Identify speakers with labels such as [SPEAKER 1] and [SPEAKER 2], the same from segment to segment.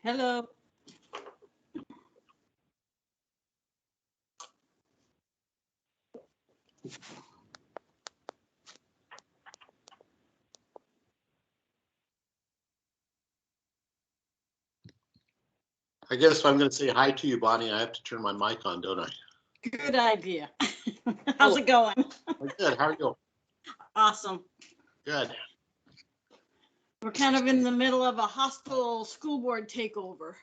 [SPEAKER 1] Hello.
[SPEAKER 2] I guess if I'm going to say hi to you, Bonnie, I have to turn my mic on, don't I?
[SPEAKER 1] Good idea. How's it going?
[SPEAKER 2] Good. How are you?
[SPEAKER 1] Awesome.
[SPEAKER 2] Good.
[SPEAKER 1] We're kind of in the middle of a hostile school board takeover.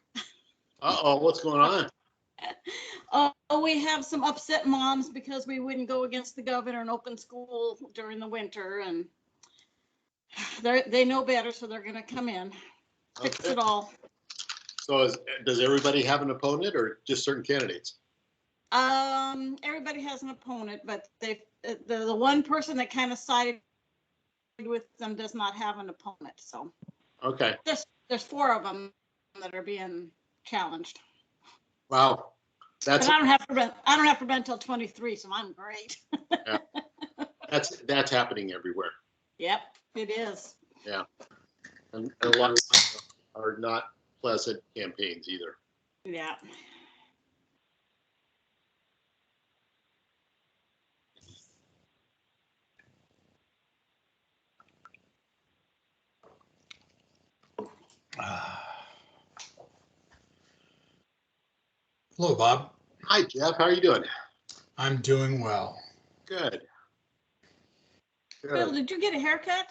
[SPEAKER 2] Uh-oh, what's going on?
[SPEAKER 1] We have some upset moms because we wouldn't go against the governor and open school during the winter, and they know better, so they're going to come in, fix
[SPEAKER 2] Okay.
[SPEAKER 1] it all.
[SPEAKER 2] So does everybody have an opponent or just certain candidates?
[SPEAKER 1] Everybody has an opponent, but the one person that kind of sided with them does not have an opponent. So
[SPEAKER 2] Okay.
[SPEAKER 1] There's 4 of them that are being challenged.
[SPEAKER 2] Wow.
[SPEAKER 1] But I don't have to run until 23, so I'm great.
[SPEAKER 2] Yeah. That's happening everywhere.
[SPEAKER 1] Yep, it is.
[SPEAKER 2] Yeah. And a lot of them are not pleasant campaigns either.
[SPEAKER 1] Yeah.
[SPEAKER 3] Hello, Bob.
[SPEAKER 2] Hi, Jeff. How are you doing?
[SPEAKER 3] I'm doing well.
[SPEAKER 2] Good.
[SPEAKER 1] Bill,
[SPEAKER 2] Good.
[SPEAKER 1] did you get a haircut?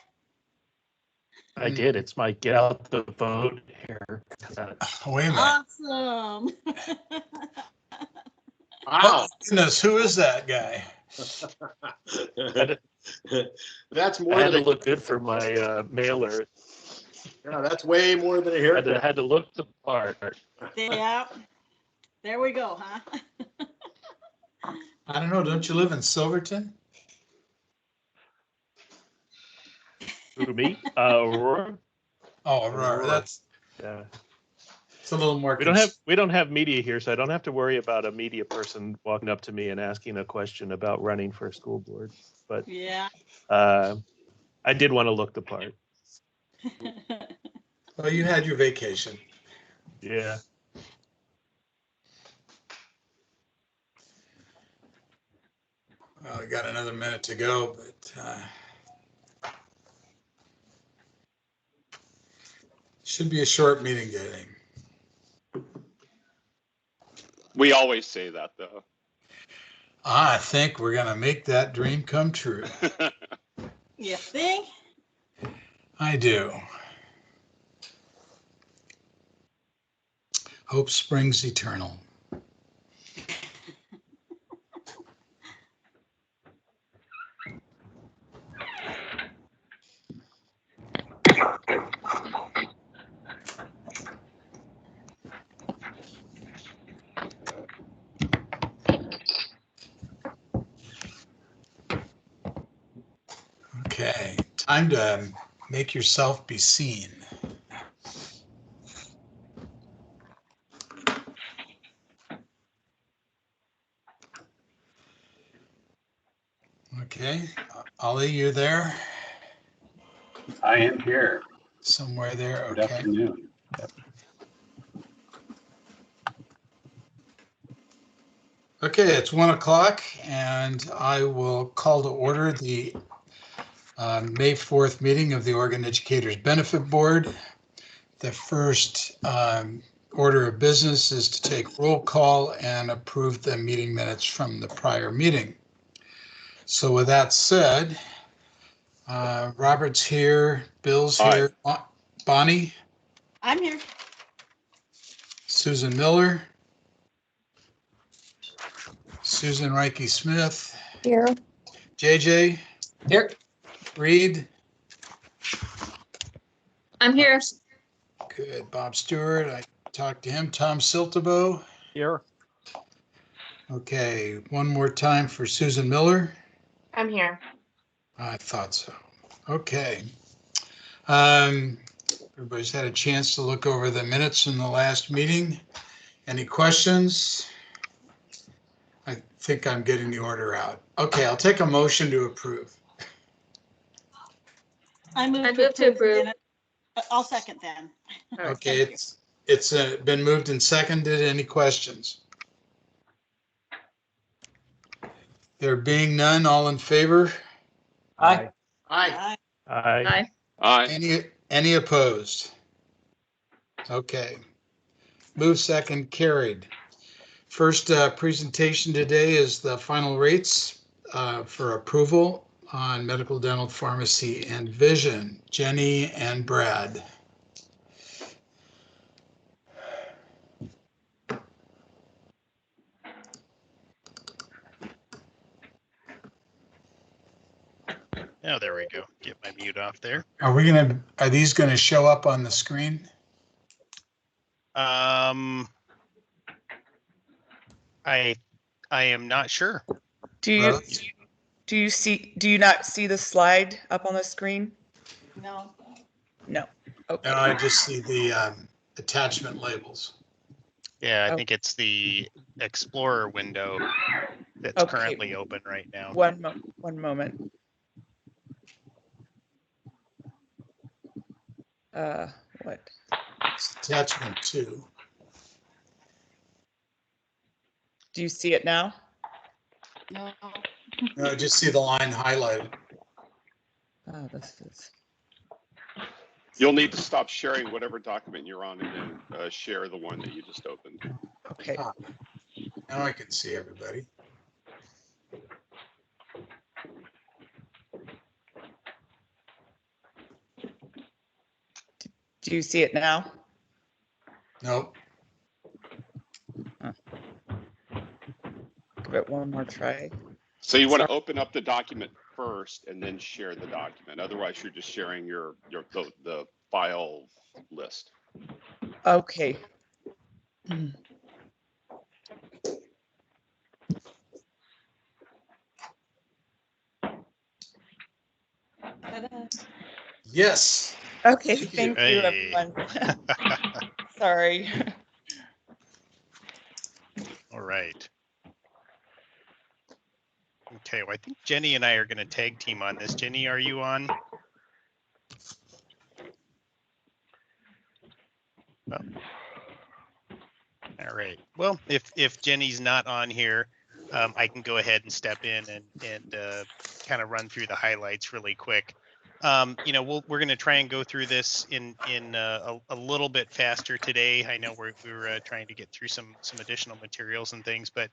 [SPEAKER 4] I did. It's my get out the vote haircut.
[SPEAKER 3] Wait a minute.
[SPEAKER 1] Awesome.
[SPEAKER 2] Wow.
[SPEAKER 3] Oh, goodness, who is that guy?
[SPEAKER 2] That's
[SPEAKER 4] I
[SPEAKER 2] more
[SPEAKER 4] had to
[SPEAKER 2] than
[SPEAKER 4] look good for my mailer.
[SPEAKER 2] yeah, that's way more than a
[SPEAKER 4] I
[SPEAKER 2] haircut.
[SPEAKER 4] had to look the part.
[SPEAKER 1] Yeah. There we go, huh?
[SPEAKER 3] I don't know. Don't you live in Silverton?
[SPEAKER 4] Who, me? Aurora?
[SPEAKER 3] Oh, Aurora.
[SPEAKER 4] Aurora.
[SPEAKER 3] That's
[SPEAKER 4] Yeah.
[SPEAKER 3] it's a little more.
[SPEAKER 4] We don't have media here, so I don't have to worry about a media person walking up to me and asking a question about running for a school board. But
[SPEAKER 1] Yeah.
[SPEAKER 4] I did want to look the part.
[SPEAKER 3] Well, you had your vacation.
[SPEAKER 4] Yeah.
[SPEAKER 3] Well, we got another minute to go, but should be a short meeting today.
[SPEAKER 5] We always say that, though.
[SPEAKER 3] I think we're gonna make that dream come true.
[SPEAKER 1] You think?
[SPEAKER 3] I do. Hope springs eternal. Okay, time to make yourself be seen. Okay, Ollie, you there?
[SPEAKER 6] I am here.
[SPEAKER 3] Somewhere there,
[SPEAKER 6] Good
[SPEAKER 3] okay.
[SPEAKER 6] afternoon.
[SPEAKER 3] Okay, it's 1 o'clock and I will call to order the May 4th meeting of the Oregon Educators Benefit Board. The first order of business is to take roll call and approve the meeting minutes from the prior meeting. So with that said, Robert's here, Bill's here, Bonnie,
[SPEAKER 1] I'm here.
[SPEAKER 3] Susan Miller, Susan Reike Smith,
[SPEAKER 7] Here.
[SPEAKER 3] JJ,
[SPEAKER 7] Here.
[SPEAKER 3] Reed,
[SPEAKER 7] I'm here.
[SPEAKER 3] good, Bob Stewart, I talked to him, Tom Siltabo.
[SPEAKER 4] Here.
[SPEAKER 3] Okay, one more time for Susan Miller.
[SPEAKER 7] I'm here.
[SPEAKER 3] I thought so. Okay. Everybody's had a chance to look over the minutes in the last meeting. Any questions? I think I'm getting the order out. Okay, I'll take a motion to approve.
[SPEAKER 1] I move
[SPEAKER 7] I
[SPEAKER 1] to
[SPEAKER 7] move to
[SPEAKER 1] approve.
[SPEAKER 7] approve.
[SPEAKER 1] I'll second then.
[SPEAKER 7] All right,
[SPEAKER 3] Okay,
[SPEAKER 7] thank you.
[SPEAKER 3] It's been moved and seconded. Any questions? There being none, all in favor?
[SPEAKER 6] Aye.
[SPEAKER 2] Aye.
[SPEAKER 4] Aye.
[SPEAKER 5] Aye.
[SPEAKER 3] Any opposed? Okay. Move second, carried. First presentation today is the final rates for approval on medical, dental, pharmacy, and vision. Jenny and Brad.
[SPEAKER 8] Oh, there we go. Get my mute off there.
[SPEAKER 3] Are these gonna show up on the screen?
[SPEAKER 8] I am not sure.
[SPEAKER 9] Do you do you not see the slide up on the screen?
[SPEAKER 1] No.
[SPEAKER 9] No. Okay.
[SPEAKER 3] No, I just see the attachment labels.
[SPEAKER 8] Yeah, I
[SPEAKER 9] Oh.
[SPEAKER 8] think it's the Explorer window that's
[SPEAKER 9] Okay.
[SPEAKER 8] currently open right now.
[SPEAKER 9] One moment. What?
[SPEAKER 3] It's attachment 2.
[SPEAKER 9] Do you see it now?
[SPEAKER 1] No.
[SPEAKER 3] No, I just see the line highlighted.
[SPEAKER 9] Oh, this is.
[SPEAKER 5] You'll need to stop sharing whatever document you're on and then share the one that you just opened.
[SPEAKER 9] Okay.
[SPEAKER 3] Now I can see everybody.
[SPEAKER 9] Do you see it now?
[SPEAKER 3] Nope.
[SPEAKER 9] Give it one more try.
[SPEAKER 5] So you want to
[SPEAKER 9] Sorry.
[SPEAKER 5] open up the document first and then share the document. Otherwise, you're just sharing the file list.
[SPEAKER 9] Okay.
[SPEAKER 3] Yes.
[SPEAKER 9] Okay.
[SPEAKER 3] Thank
[SPEAKER 9] Thank you,
[SPEAKER 8] Hey.
[SPEAKER 9] everyone. Sorry.
[SPEAKER 8] All right. Okay, well, I think Jenny and I are going to tag team on this. Jenny, are you on? Oh. All right. Well, if Jenny's not on here, I can go ahead and step in and kind of run through the highlights really quick. We're going to try and go through this in a little bit faster today. I know we were trying to get through some additional materials and things, but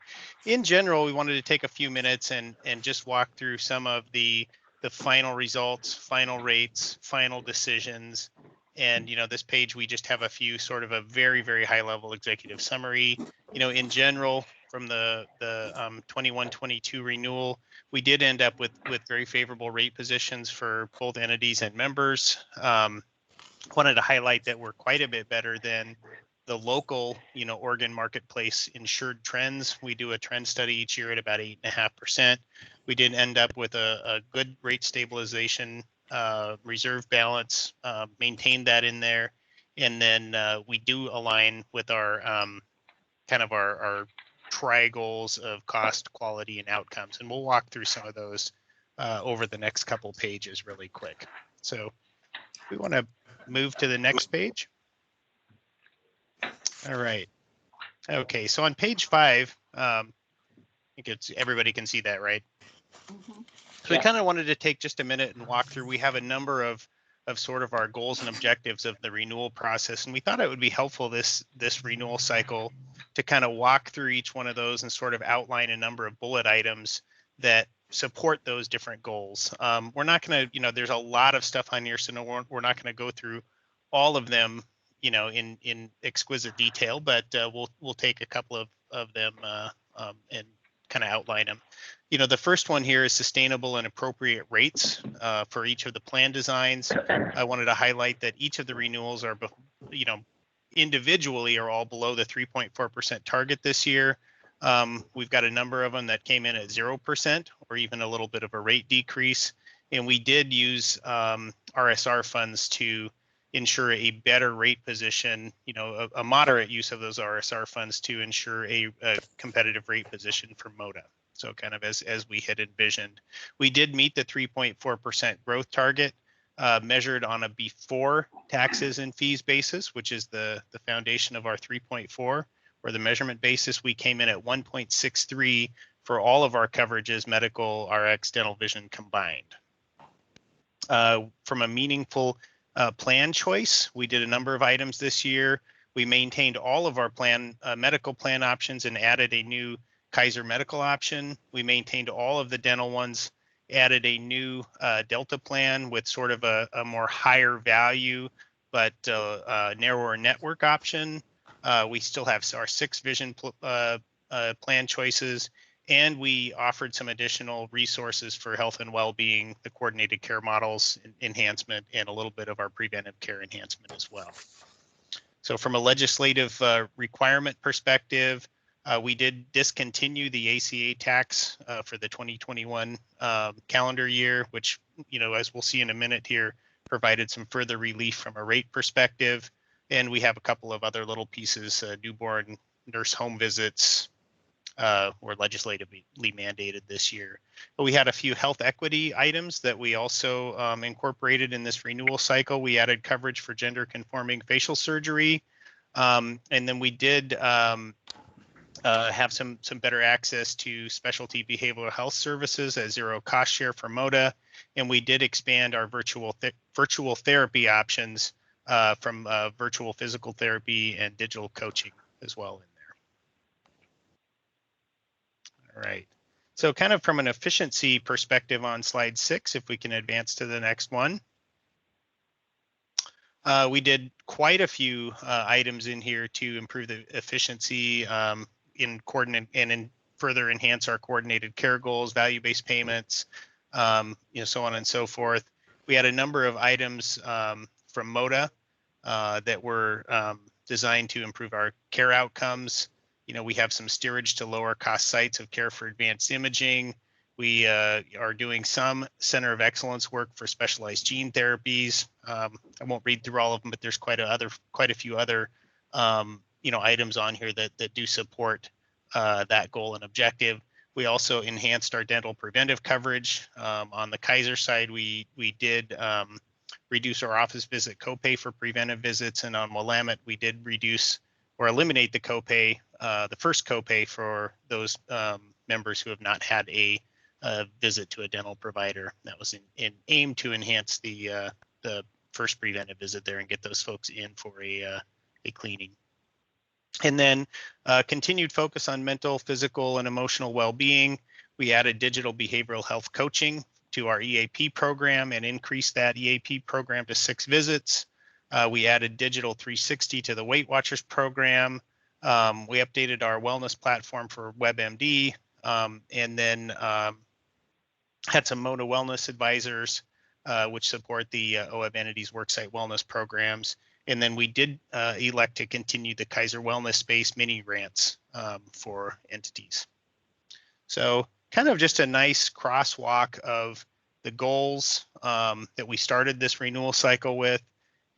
[SPEAKER 8] in general, we wanted to take a few minutes and just walk through some of the final results, final rates, final decisions. And, this page, we just have a few sort of a very, very high level executive summary. In general, from the 21-22 renewal, we did end up with very favorable rate positions for both entities and members. Wanted to highlight that we're quite a bit better than the local, Oregon marketplace insured trends. We do a trend study each year at about 8.5%. We did end up with a good rate stabilization, reserve balance, maintained that in there. And then we do align with our kind of our tri-goals of cost, quality, and outcomes. And we'll walk through some of those over the next couple pages really quick. So we want to move to the next page. All right. Okay, so on page 5, I think everybody can see that, right?
[SPEAKER 1] Mhm.
[SPEAKER 8] So we kind of wanted to take just a minute and walk through. We have a number of sort of our goals and objectives of the renewal process, and we thought it would be helpful this renewal cycle to kind of walk through each one of those and sort of outline a number of bullet items that support those different goals. We're not going to, there's a lot of stuff on here, so no, we're not going to go through all of them, in exquisite detail, but we'll take a couple of them and kind of outline them. The first one here is sustainable and appropriate rates for each of the plan designs. I wanted to highlight that each of the renewals are, individually are all below the 3.4% target this year. We've got a number of them that came in at 0% or even a little bit of a rate decrease. And we did use RSR funds to ensure a better rate position, a moderate use of those RSR funds to ensure a competitive rate position for MODA. So kind of as we had envisioned. We did meet the 3.4% growth target. measured on a before taxes and fees basis, which is the foundation of our 3.4, or the measurement basis, we came in at 1.63 for all of our coverages, medical, RX, dental, vision combined. From a meaningful plan choice, we did a number of items this year. We maintained all of our medical plan options and added a new Kaiser medical option. We maintained all of the dental ones, added a new Delta plan with sort of a more higher value, but narrower network option. We still have our 6 vision plan choices, and we offered some additional resources for health and well-being, the coordinated care models enhancement, and a little bit of our preventive care enhancement as well. So from a legislative requirement perspective, we did discontinue the ACA tax for the 2021 calendar year, which, as we'll see in a minute here, provided some further relief from a rate perspective. And we have a couple of other little pieces, newborn nurse home visits were legislatively mandated this year. But we had a few health equity items that we also incorporated in this renewal cycle. We added coverage for gender conforming facial surgery. And then we did have some better access to specialty behavioral health services at zero cost share for MODA. And we did expand our virtual therapy options from virtual physical therapy and digital coaching as well in there. All right. So kind of from an efficiency perspective on slide 6, if we can advance to the next one. We did quite a few items in here to improve the efficiency in further enhance our coordinated care goals, value-based payments, so on and so forth. We had a number of items from MODA that were designed to improve our care outcomes. We have some steerage to lower cost sites of care for advanced imaging. We are doing some center of excellence work for specialized gene therapies. I won't read through all of them, but there's quite a few other items on here that do support that goal and objective. We also enhanced our dental preventive coverage. On the Kaiser side, we did reduce our office visit copay for preventive visits, and on Willamette, we did reduce or eliminate the copay, the first copay for those members who have not had a visit to a dental provider. That was in aim to enhance the first preventive visit there and get those folks in for a cleaning. And then continued focus on mental, physical, and emotional well-being. We added digital behavioral health coaching to our EAP program and increased that EAP program to 6 visits. We added Digital 360 to the Weight Watchers program. We updated our wellness platform for WebMD, and then had some MODA wellness advisors, which support the OEBB entities worksite wellness programs. And then we did elect to continue the Kaiser Wellness Space mini grants for entities. So kind of just a nice crosswalk of the goals that we started this renewal cycle with,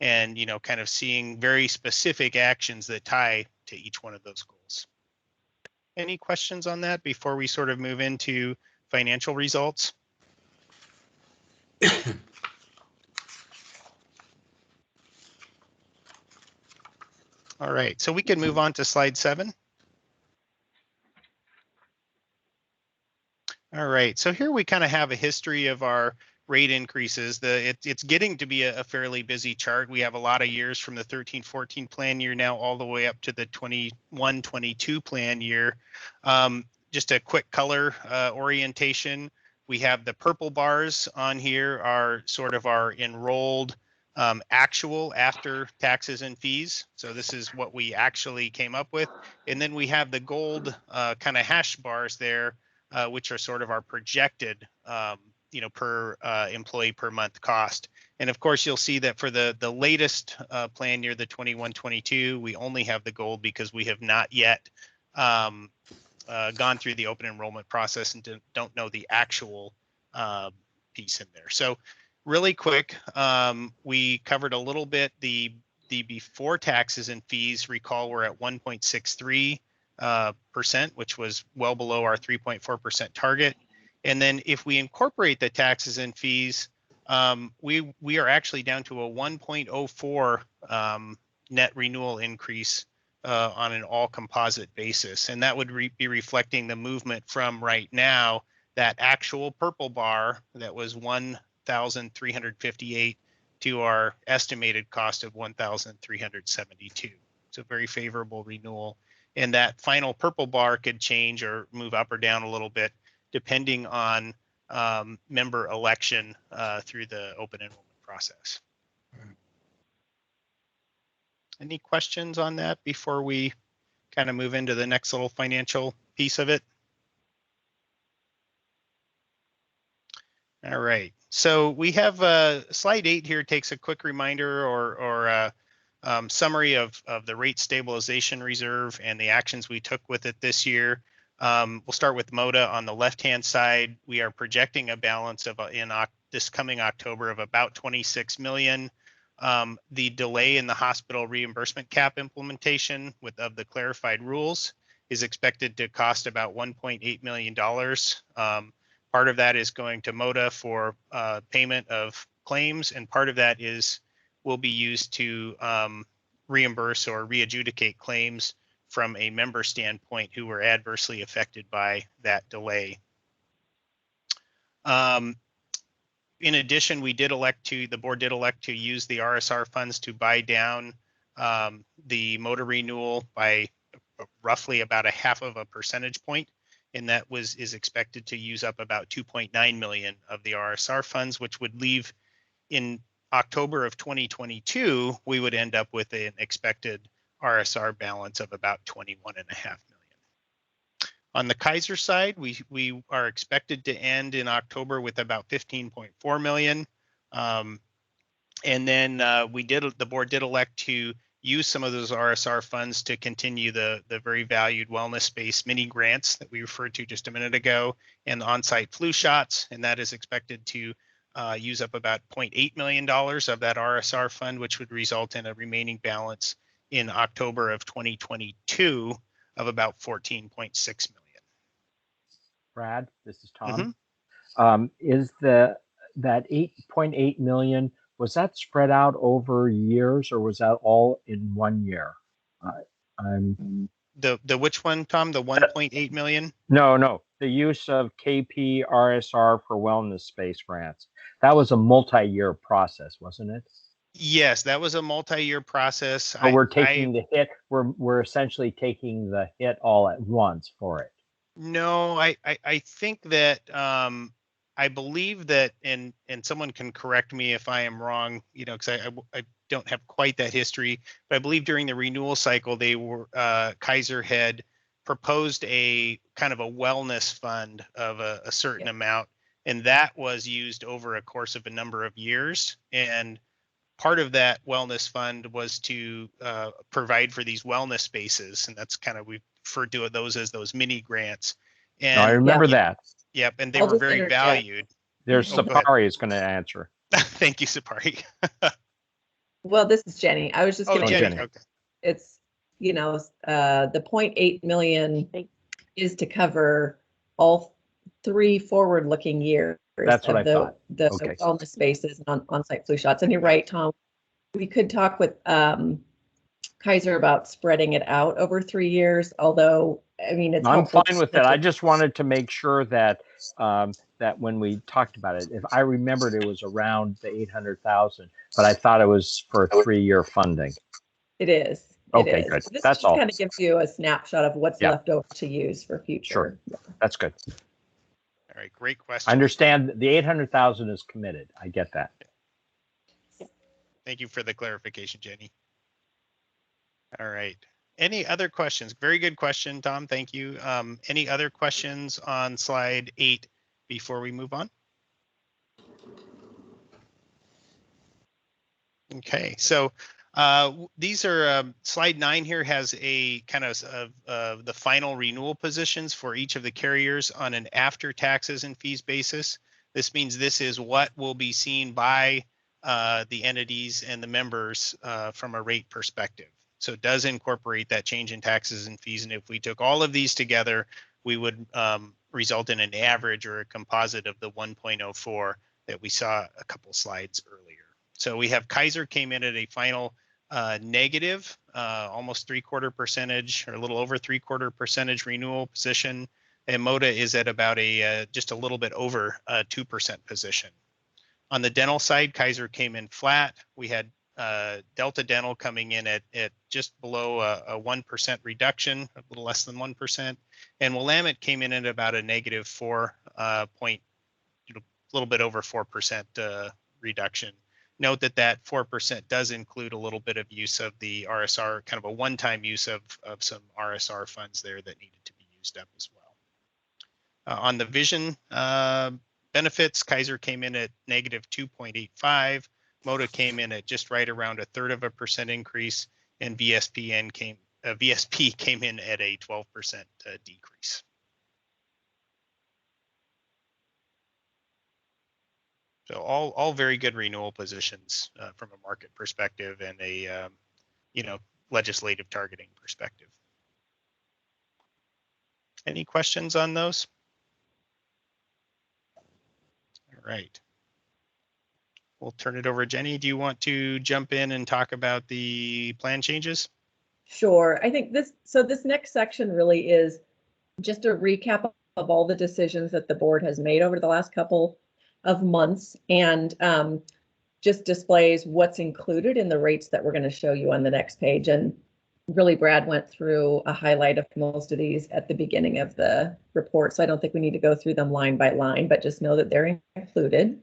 [SPEAKER 8] and kind of seeing very specific actions that tie to each one of those goals. Any questions on that before we sort of move into financial results? All right, so we can move on to slide 7. All right, so here we kind of have a history of our rate increases. It's getting to be a fairly busy chart. We have a lot of years from the 13-14 plan year now all the way up to the 21-22 plan year. Just a quick color orientation. We have the purple bars on here are sort of our enrolled actual after taxes and fees. So this is what we actually came up with. And then we have the gold kind of hash bars there, which are sort of our projected per employee per month cost. And of course, you'll see that for the latest plan year, the 21-22, we only have the gold because we have not yet gone through the open enrollment process and don't know the actual piece in there. So really quick, we covered a little bit the before taxes and fees. Recall we're at 1.63%, which was well below our 3.4% target. And then if we incorporate the taxes and fees, we are actually down to a 1.04 net renewal increase on an all composite basis. And that would be reflecting the movement from right now, that actual purple bar that was 1,358 to our estimated cost of 1,372. It's a very favorable renewal. And that final purple bar could change or move up or down a little bit depending on member election through the open enrollment process. Any questions on that before we kind of move into the next little financial piece of it? All right, so we have slide 8 here takes a quick reminder or summary of the rate stabilization reserve and the actions we took with it this year. We'll start with MOTA on the left-hand side. We are projecting a balance of this coming October of about 26 million. The delay in the hospital reimbursement cap implementation of the clarified rules is expected to cost about $1.8 million. Part of that is going to MOTA for payment of claims, and part of that will be used to reimburse or readjudicate claims from a member standpoint who were adversely affected by that delay. In addition, the board did elect to use the RSR funds to buy down the MOTA renewal by roughly about 0.5 percentage point. And that is expected to use up about 2.9 million of the RSR funds, which would leave in October of 2022, we would end up with an expected RSR balance of about 21.5 million. On the Kaiser side, we are expected to end in October with about 15.4 million. And then the board did elect to use some of those RSR funds to continue the very valued wellness-based mini grants that we referred to just a minute ago, and the on-site flu shots, and that is expected to use up about $0.8 million of that RSR fund, which would result in a remaining balance in October of 2022 of about 14.6 million.
[SPEAKER 10] Brad, this is Tom. Is that 8.8 million, was that spread out over years or was that all in 1 year?
[SPEAKER 8] The which one, Tom? The 1.8 million?
[SPEAKER 10] No. The use of KP RSR for wellness space grants. That was a multi-year process, wasn't it?
[SPEAKER 8] Yes, that was a multi-year process.
[SPEAKER 10] But we're taking the hit. We're essentially taking the hit all at once for it.
[SPEAKER 8] No, I think that I believe that, and someone can correct me if I am wrong, because I don't have quite that history, but I believe during the renewal cycle, Kaiser had proposed a kind of a wellness fund of a certain amount, and that was used over a course of a number of years. And part of that wellness fund was to provide for these wellness spaces, and that's kind of, we refer to those as those mini grants. And
[SPEAKER 10] I remember that.
[SPEAKER 8] Yep, and they were very valued.
[SPEAKER 10] There's Sapari is going to answer.
[SPEAKER 8] Thank you, Sapari.
[SPEAKER 7] Well, this is Jenny. I was just going to.
[SPEAKER 8] Jenny. Okay.
[SPEAKER 7] It's the 0.8 million is to cover all 3 forward-looking years.
[SPEAKER 10] That's what I thought.
[SPEAKER 7] The wellness spaces and on-site flu shots. And you're right, Tom. We could talk with Kaiser about spreading it out over 3 years. Although, I mean,
[SPEAKER 10] I'm fine with that. I just wanted to make sure that that when we talked about it, if I remembered, it was around the 800,000, but I thought it was for 3-year funding.
[SPEAKER 7] It is.
[SPEAKER 10] Okay, good.
[SPEAKER 7] This
[SPEAKER 10] That's all.
[SPEAKER 7] Kind of gives you a snapshot of what's left over to use for future.
[SPEAKER 10] Sure, that's good.
[SPEAKER 8] All right, great question.
[SPEAKER 10] I understand the 800,000 is committed. I get that.
[SPEAKER 8] Thank you for the clarification, Jenny. All right. Any other questions? Very good question, Tom. Thank you. Any other questions on slide 8 before we move on? Okay, so these are slide 9 here has a kind of the final renewal positions for each of the carriers on an after taxes and fees basis. This means this is what will be seen by the entities and the members from a rate perspective. So it does incorporate that change in taxes and fees. And if we took all of these together, we would result in an average or a composite of the 1.04 that we saw a couple slides earlier. So we have Kaiser came in at a final negative, almost 3/4% or a little over 3/4% renewal position. And Moda is at about a just a little bit over 2% position. On the dental side, Kaiser came in flat. We had Delta Dental coming in at just below a 1% reduction, a little less than 1%. And Willamette came in at about a negative 4 point, a little bit over 4% reduction. Note that that 4% does include a little bit of use of the RSR, kind of a one-time use of some RSR funds there that needed to be used up as well. On the vision benefits, Kaiser came in at negative 2.85. Moda came in at just right around 1/3% increase, and VSP came in at a 12% decrease. So all very good renewal positions from a market perspective and a legislative targeting perspective. Any questions on those? All right. We'll turn it over. Jenny, do you want to jump in and talk about the plan changes?
[SPEAKER 7] Sure. I think this next section really is just a recap of all the decisions that the board has made over the last couple of months, and just displays what's included in the rates that we're going to show you on the next page. And really, Brad went through a highlight of most of these at the beginning of the report, so I don't think we need to go through them line by line, but just know that they're included.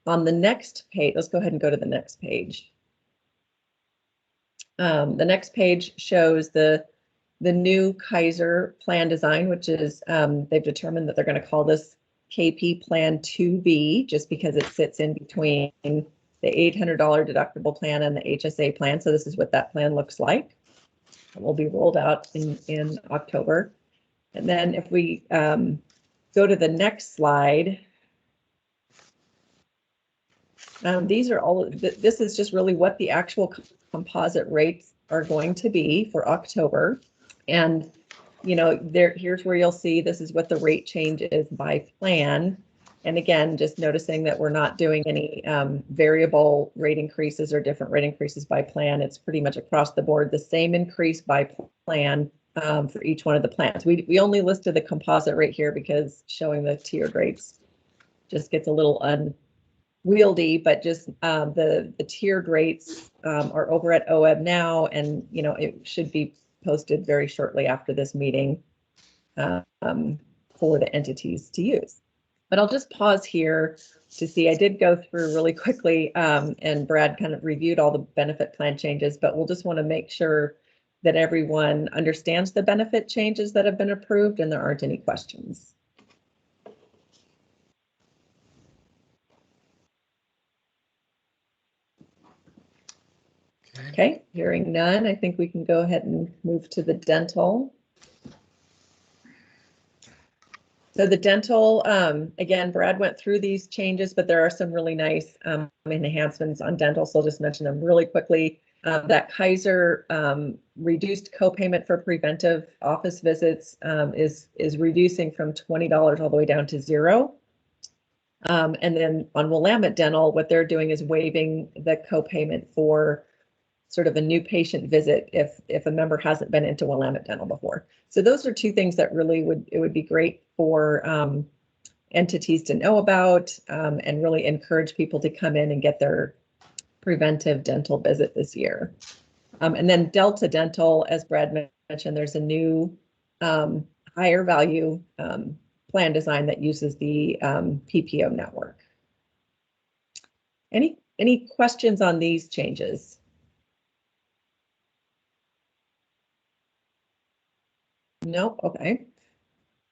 [SPEAKER 7] On the next page, let's go ahead and go to the next page. The next page shows the new Kaiser plan design, which is they've determined that they're going to call this KP Plan 2B, just because it sits in between the $800 deductible plan and the HSA plan. So this is what that plan looks like. It will be rolled out in October. And then if we go to the next slide, these are all, this is just really what the actual composite rates are going to be for October. And, here's where you'll see this is what the rate change is by plan. And again, just noticing that we're not doing any variable rate increases or different rate increases by plan. It's pretty much across the board, the same increase by plan for each one of the plans. We only listed the composite rate here because showing the tiered rates just gets a little unwieldy, but just the tiered rates are over at OEBB now, and it should be posted very shortly after this meeting for the entities to use. But I'll just pause here to see, I did go through really quickly and Brad kind of reviewed all the benefit plan changes, but we'll just want to make sure that everyone understands the benefit changes that have been approved and there aren't any questions. Okay, hearing none, I think we can go ahead and move to the dental. So the dental, again, Brad went through these changes, but there are some really nice enhancements on dental, so I'll just mention them really quickly. That Kaiser reduced copayment for preventive office visits is reducing from $20 all the way down to $0. And then on Willamette Dental, what they're doing is waiving the copayment for sort of a new patient visit if a member hasn't been into Willamette Dental before. So those are two things that really would be great for entities to know about and really encourage people to come in and get their preventive dental visit this year. And then Delta Dental, as Brad mentioned, there's a new higher value plan design that uses the PPO network. Any questions on these changes? Nope. Okay.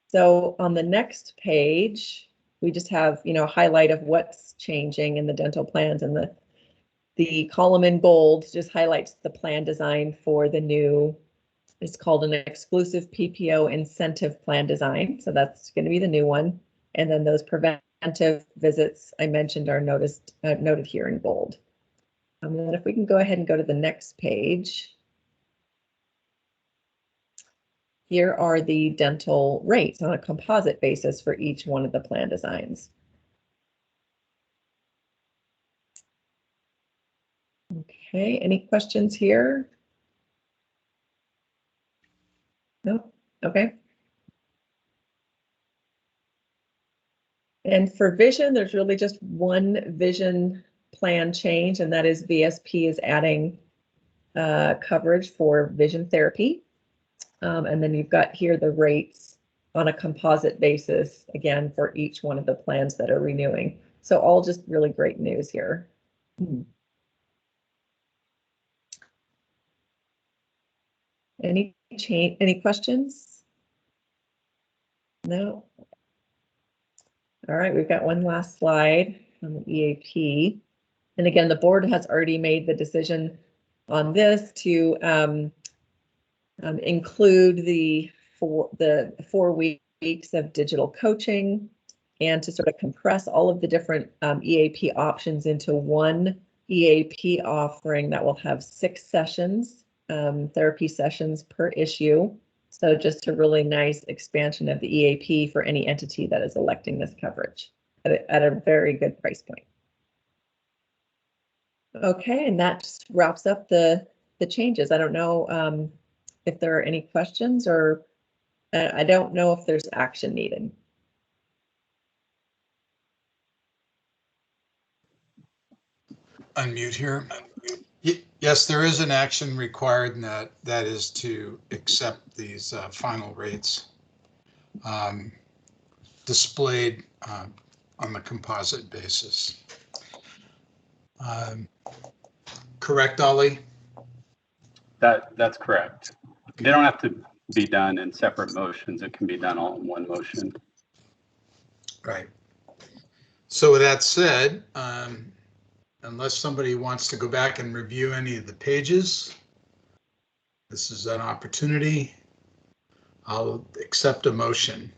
[SPEAKER 7] So on the next page, we just have, a highlight of what's changing in the dental plans, and the column in gold just highlights the plan design for the new, it's called an exclusive PPO incentive plan design. So that's going to be the new one. And then those preventive visits I mentioned are noted here in gold. And then if we can go ahead and go to the next page. Here are the dental rates on a composite basis for each one of the plan designs. Okay, any questions here? No, okay. And for vision, there's really just one vision plan change, and that is VSP is adding coverage for vision therapy. And then you've got here the rates on a composite basis, again, for each one of the plans that are renewing. So all just really great news here. Any questions? No? All right, we've got one last slide on the EAP. And again, the board has already made the decision on this to include the 4 weeks of digital coaching and to sort of compress all of the different EAP options into one EAP offering that will have 6 sessions, therapy sessions per issue. So just a really nice expansion of the EAP for any entity that is electing this coverage at a very good price point. Okay, and that just wraps up the changes. I don't know if there are any questions, or I don't know if there's action needed.
[SPEAKER 3] Unmute here. Yes, there is an action required, and that is to accept these final rates displayed on the composite basis. Correct, Ollie?
[SPEAKER 6] That's correct. They don't have to be done in separate motions. It can be done all in one motion.
[SPEAKER 3] Right. So with that said, unless somebody wants to go back and review any of the pages, this is an opportunity. I'll accept a motion.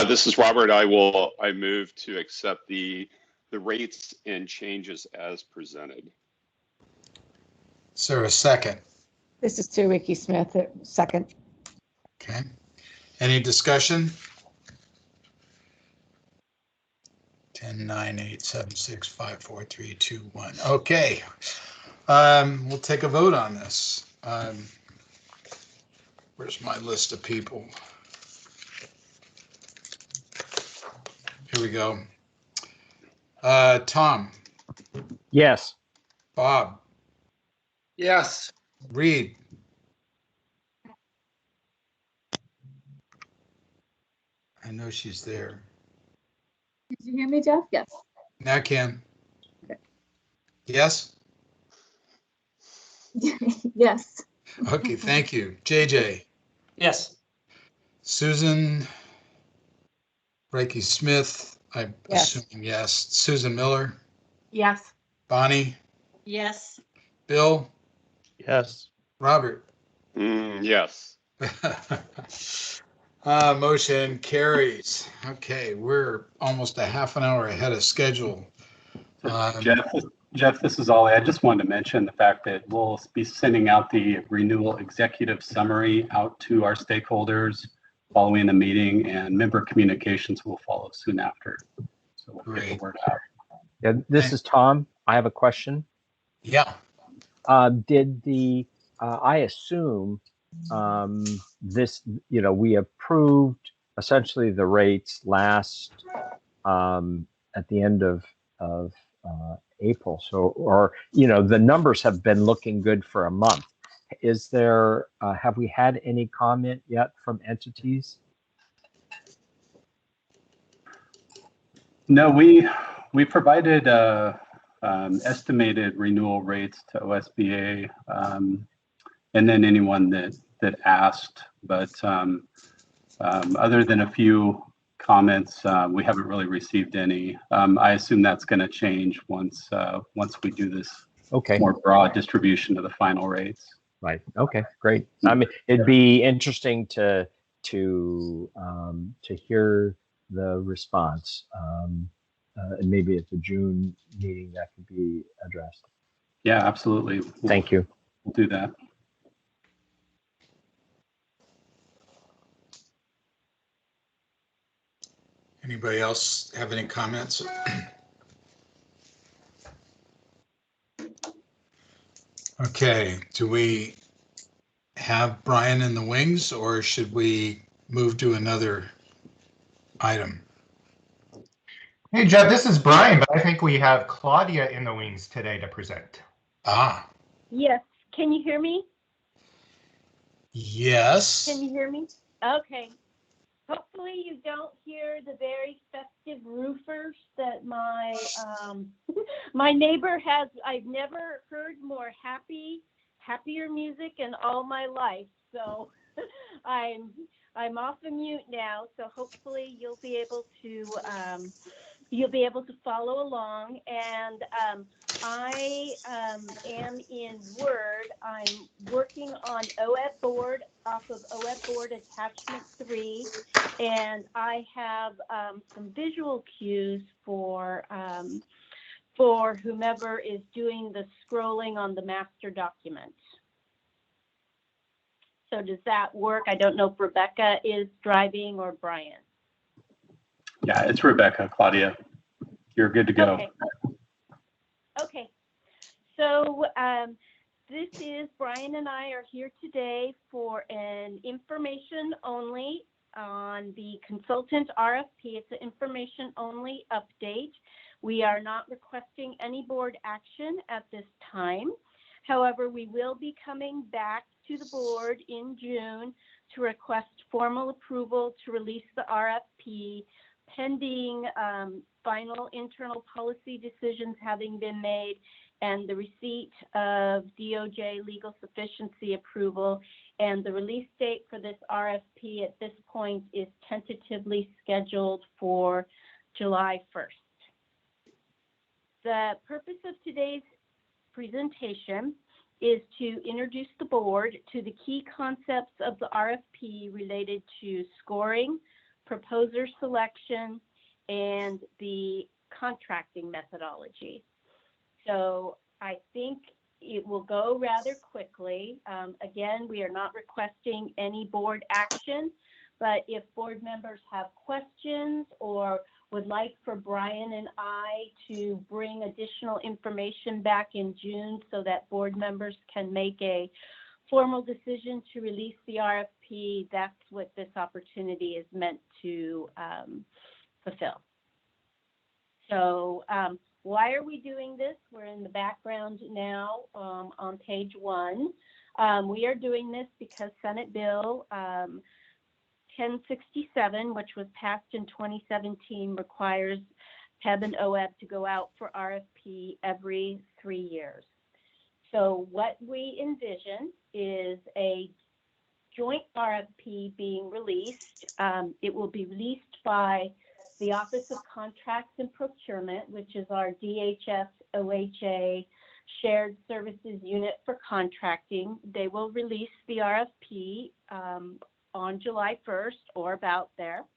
[SPEAKER 5] This is Robert. I move to accept the rates and changes as presented.
[SPEAKER 3] Is there a second?
[SPEAKER 11] This is Sue Ricky Smith, second.
[SPEAKER 3] Okay. Any discussion? 10, 9, 8, 7, 6, 5, 4, 3, 2, 1. Okay. We'll take a vote on this. Where's my list of people? Here we go. Tom.
[SPEAKER 10] Yes.
[SPEAKER 3] Bob.
[SPEAKER 2] Yes.
[SPEAKER 3] Reed. I know she's there.
[SPEAKER 11] Did you hear me, Jeff? Yes.
[SPEAKER 3] Now I can.
[SPEAKER 11] Okay.
[SPEAKER 3] Yes?
[SPEAKER 11] Yes.
[SPEAKER 3] Okay, thank you. JJ.
[SPEAKER 12] Yes.
[SPEAKER 3] Susan. Reiki Smith, I'm
[SPEAKER 11] Yes.
[SPEAKER 3] assuming yes. Susan Miller.
[SPEAKER 11] Yes.
[SPEAKER 3] Bonnie.
[SPEAKER 1] Yes.
[SPEAKER 3] Bill.
[SPEAKER 4] Yes.
[SPEAKER 3] Robert.
[SPEAKER 5] Yes.
[SPEAKER 3] Motion carries. Okay, we're almost a half an hour ahead of schedule.
[SPEAKER 6] Jeff, this is Ollie. I just wanted to mention the fact that we'll be sending out the renewal executive summary out to our stakeholders following the meeting, and member communications will follow soon after. So we'll get the word out.
[SPEAKER 10] Yeah, this is Tom. I have a question.
[SPEAKER 3] Yeah.
[SPEAKER 10] Did I assume this, we approved essentially the rates last at the end of April. So, or, the numbers have been looking good for a month. Is there, have we had any comment yet from entities?
[SPEAKER 6] No, we provided estimated renewal rates to OSBA, and then anyone that asked. But other than a few comments, we haven't really received any. I assume that's going to change once we do this more broad distribution of the final rates.
[SPEAKER 10] Right. Okay. Great. I mean, it'd be interesting to hear the response, and maybe at the June meeting that could be addressed.
[SPEAKER 6] Yeah, absolutely.
[SPEAKER 10] Thank you.
[SPEAKER 6] We'll do that.
[SPEAKER 3] Anybody else have any comments? Okay, do we have Brian in the wings, or should we move to another item?
[SPEAKER 12] Hey, Jeff, this is Brian, but I think we have Claudia in the wings today to present.
[SPEAKER 3] Ah,
[SPEAKER 13] Yes. Can you hear me?
[SPEAKER 3] yes.
[SPEAKER 13] Can you hear me? Okay. Hopefully you don't hear the very festive roofers that my my neighbor has. I've never heard more happier music in all my life. So I'm off of mute now. So hopefully you'll be able to follow along. And I am in Word. I'm working on OEBB Board off of OEBB Board Attachment 3, and I have some visual cues for whomever is doing the scrolling on the master document. So does that work? I don't know if Rebecca is driving or Brian.
[SPEAKER 6] Yeah, it's Rebecca, Claudia. You're good to go.
[SPEAKER 13] Okay. Okay. So this is Brian and I are here today for an information only on the consultant RFP. It's an information only update. We are not requesting any board action at this time. However, we will be coming back to the board in June to request formal approval to release the RFP pending final internal policy decisions having been made and the receipt of DOJ legal sufficiency approval. And the release date for this RFP at this point is tentatively scheduled for July 1st. The purpose of today's presentation is to introduce the board to the key concepts of the RFP related to scoring, proposer selection, and the contracting methodology. So I think it will go rather quickly. Again, we are not requesting any board action, but if board members have questions or would like for Brian and I to bring additional information back in June so that board members can make a formal decision to release the RFP, that's what this opportunity is meant to fulfill. So why are we doing this? We're in the background now on page 1. We are doing this because Senate Bill 1067, which was passed in 2017, requires PEB and OEB to go out for RFP every 3 years. So what we envision is a joint RFP being released. It will be released by the Office of Contracts and Procurement, which is our DHS OHA Shared Services Unit for Contracting. They will release the RFP on July 1st or about there.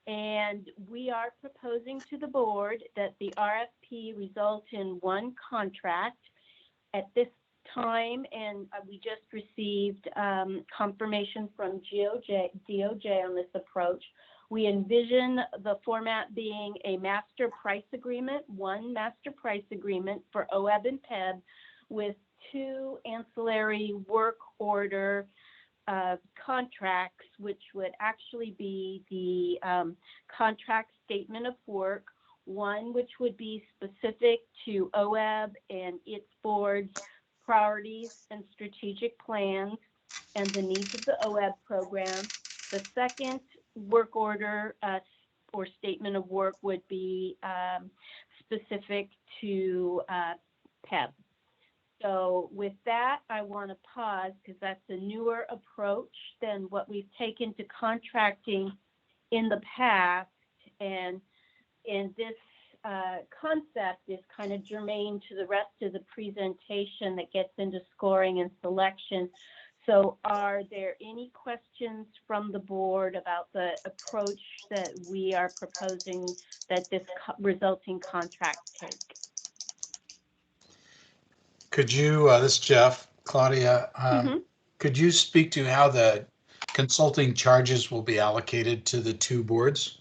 [SPEAKER 13] And we are proposing to the board that the RFP result in one contract. At this time, and we just received confirmation from DOJ on this approach, we envision the format being a master price agreement, one master price agreement for OEB and PEB with 2 ancillary work order contracts, which would actually be the contract statement of work, one which would be specific to OEB and its board's priorities and strategic plans and the needs of the OEB program. The second work order or statement of work would be specific to PEB. So with that, I want to pause because that's a newer approach than what we've taken to contracting in the past. And this concept is kind of germane to the rest of the presentation that gets into scoring and selection. So are there any questions from the board about the approach that we are proposing that this resulting contract take?
[SPEAKER 3] Could you, this is Jeff, Claudia, could you speak to how the consulting charges will be allocated to the 2 boards?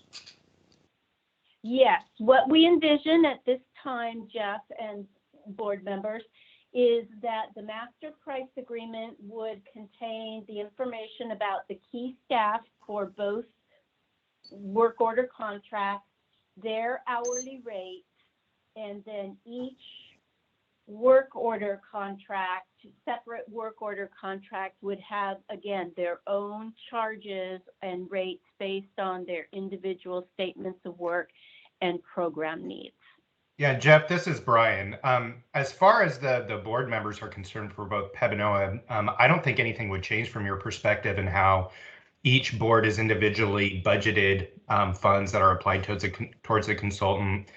[SPEAKER 13] Yes, what we envision at this time, Jeff and board members, is that the master price agreement would contain the information about the key staff for both work order contracts, their hourly rate, and then each work order contract, separate work order contract would have, again, their own charges and rates based on their individual statements of work and program needs.
[SPEAKER 12] Yeah, Jeff, this is Brian. As far as the board members are concerned for both PEB and OEB, I don't think anything would change from your perspective and how each board is individually budgeted funds that are applied towards the consultant.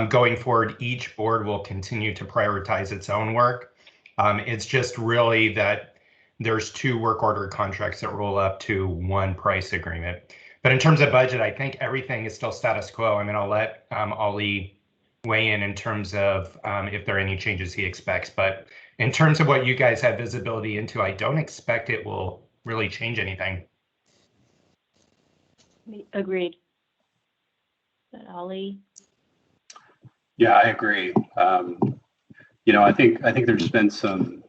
[SPEAKER 12] Going forward, each board will continue to prioritize its own work. It's just really that there's 2 work order contracts that roll up to 1 price agreement. But in terms of budget, I think everything is still status quo. I mean, I'll let Ollie weigh in terms of if there are any changes he expects. But in terms of what you guys have visibility into, I don't expect it will really change anything.
[SPEAKER 13] Agreed. But Ollie?
[SPEAKER 6] Yeah, I agree. You know, I think there's been some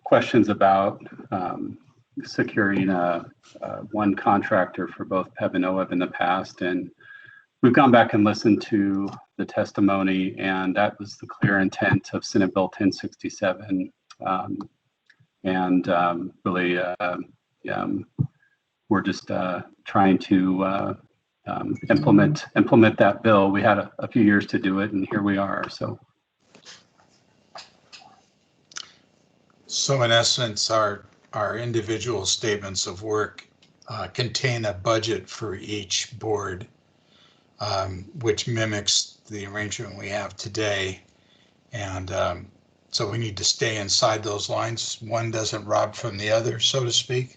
[SPEAKER 6] questions about securing one contractor for both PEB and OEB in the past, and we've gone back and listened to the testimony, and that was the clear intent of Senate Bill 1067. Really, we're just trying to implement that bill. We had a few years to do it, and here we are.
[SPEAKER 3] So in essence, our individual statements of work contain a budget for each board, which mimics the arrangement we have today. And so we need to stay inside those lines. One doesn't rob from the other, so to speak.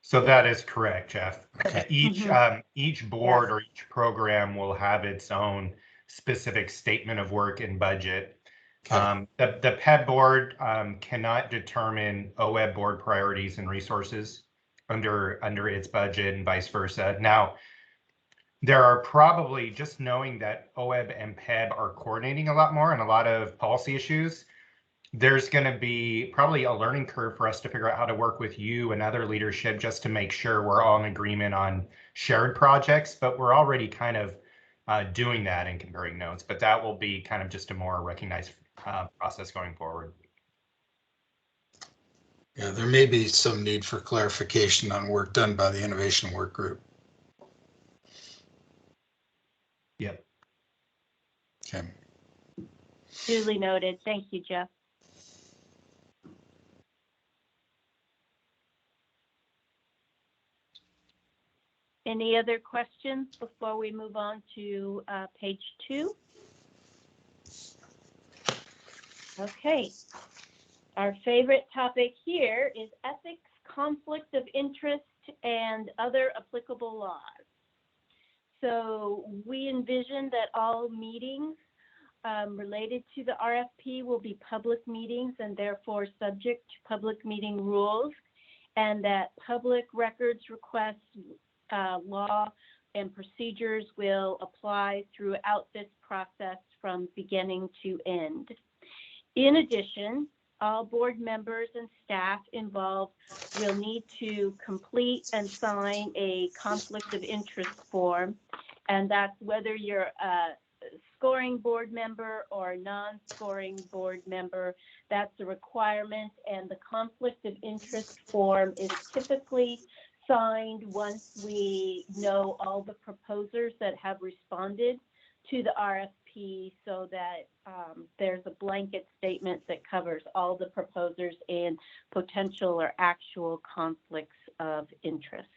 [SPEAKER 12] So that is correct, Jeff.
[SPEAKER 3] Okay.
[SPEAKER 12] Each board or each program will have its own specific statement of work and budget.
[SPEAKER 3] Okay.
[SPEAKER 12] The PEB board cannot determine OEB board priorities and resources under its budget and vice versa. Now, there are probably, just knowing that OEB and PEB are coordinating a lot more on a lot of policy issues, there's going to be probably a learning curve for us to figure out how to work with you and other leadership just to make sure we're all in agreement on shared projects. But we're already kind of doing that and comparing notes. But that will be kind of just a more recognized process going forward.
[SPEAKER 3] Yeah, there may be some need for clarification on work done by the Innovation Work Group.
[SPEAKER 12] Yep.
[SPEAKER 3] Okay.
[SPEAKER 13] Duly noted. Thank you, Jeff. Any other questions before we move on to page 2? Okay. Our favorite topic here is ethics, conflict of interest, and other applicable laws. So we envision that all meetings related to the RFP will be public meetings and therefore subject to public meeting rules, and that public records requests, law and procedures will apply throughout this process from beginning to end. In addition, all board members and staff involved will need to complete and sign a conflict of interest form, and that's whether you're a scoring board member or a non-scoring board member. That's a requirement, and the conflict of interest form is typically signed once we know all the proposers that have responded to the RFP, so that there's a blanket statement that covers all the proposers and potential or actual conflicts of interest.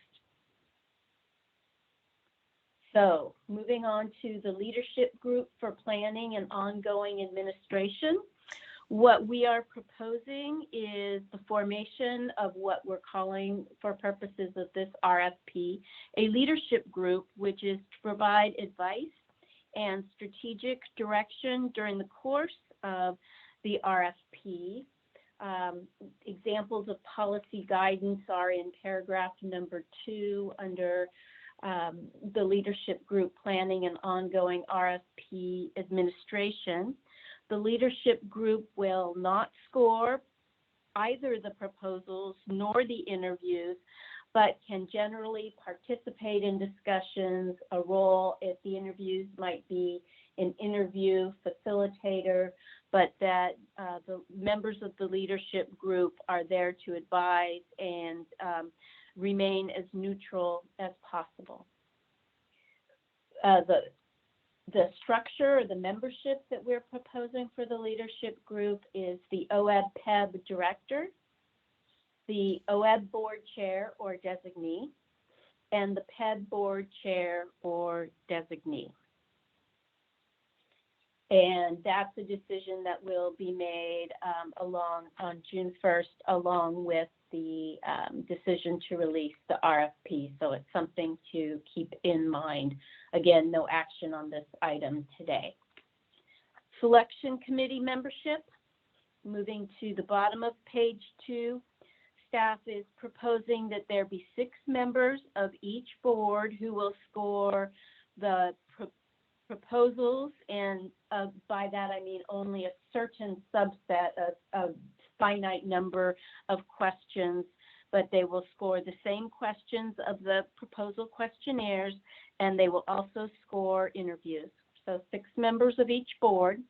[SPEAKER 13] So moving on to the leadership group for planning and ongoing administration. What we are proposing is the formation of what we're calling, for purposes of this RFP, a leadership group, which is to provide advice and strategic direction during the course of the RFP. Examples of policy guidance are in paragraph number 2 under the leadership group planning and ongoing RFP administration. The leadership group will not score either the proposals nor the interviews, but can generally participate in discussions. A role at the interviews might be an interview facilitator, but that the members of the leadership group are there to advise and remain as neutral as possible. The structure or the membership that we're proposing for the leadership group is the OEBB director, the OEBB board chair or designee, and the PEB board chair or designee. And that's a decision that will be made on June 1st, along with the decision to release the RFP. So it's something to keep in mind. Again, no action on this item today. Selection committee membership, moving to the bottom of page 2. Staff is proposing that there be 6 members of each board who will score the proposals, and by that I mean only a certain subset of finite number of questions, but they will score the same questions of the proposal questionnaires, and they will also score interviews. So 6 members of each board.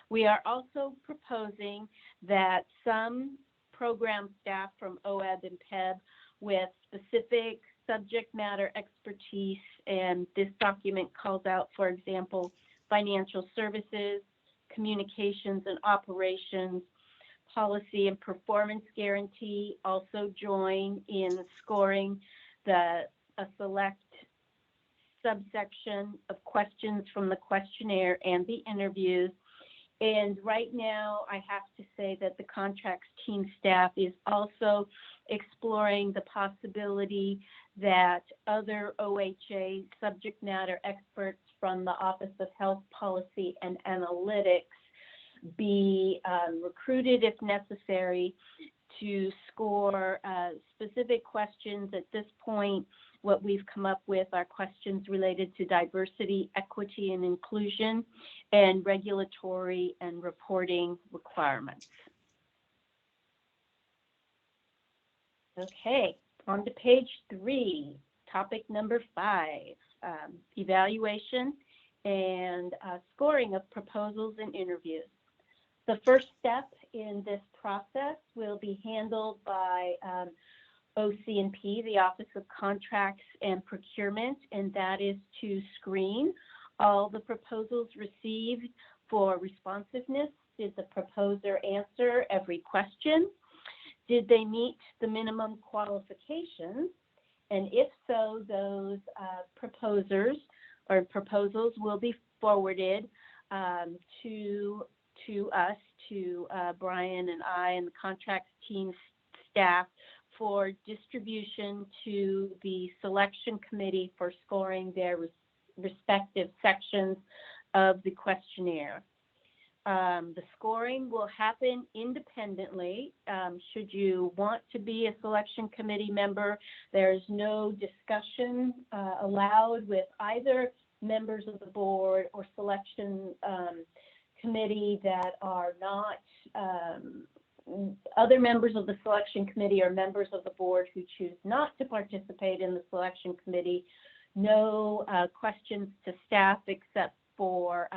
[SPEAKER 13] We are also proposing that some program staff from OEBB and PEB with specific subject matter expertise, and this document calls out, for example, financial services, communications and operations, policy and performance guarantee, also join in scoring a select subsection of questions from the questionnaire and the interviews. And right now, I have to say that the contracts team staff is also exploring the possibility that other OHA subject matter experts from the Office of Health Policy and Analytics be recruited if necessary to score specific questions. At this point, what we've come up with are questions related to diversity, equity, and inclusion, and regulatory and reporting requirements. Okay, on to page 3, topic number 5, evaluation and scoring of proposals and interviews. The first step in this process will be handled by OC&P, the Office of Contracts and Procurement, and that is to screen all the proposals received for responsiveness. Did the proposer answer every question? Did they meet the minimum qualifications? And if so, those proposals will be forwarded to us, to Brian and I and the contracts team staff for distribution to the selection committee for scoring their respective sections of the questionnaire. The scoring will happen independently. Should you want to be a selection committee member, there's no discussion allowed with either members of the board or selection committee that are not other members of the selection committee or members of the board who choose not to participate in the selection committee. No questions to staff except for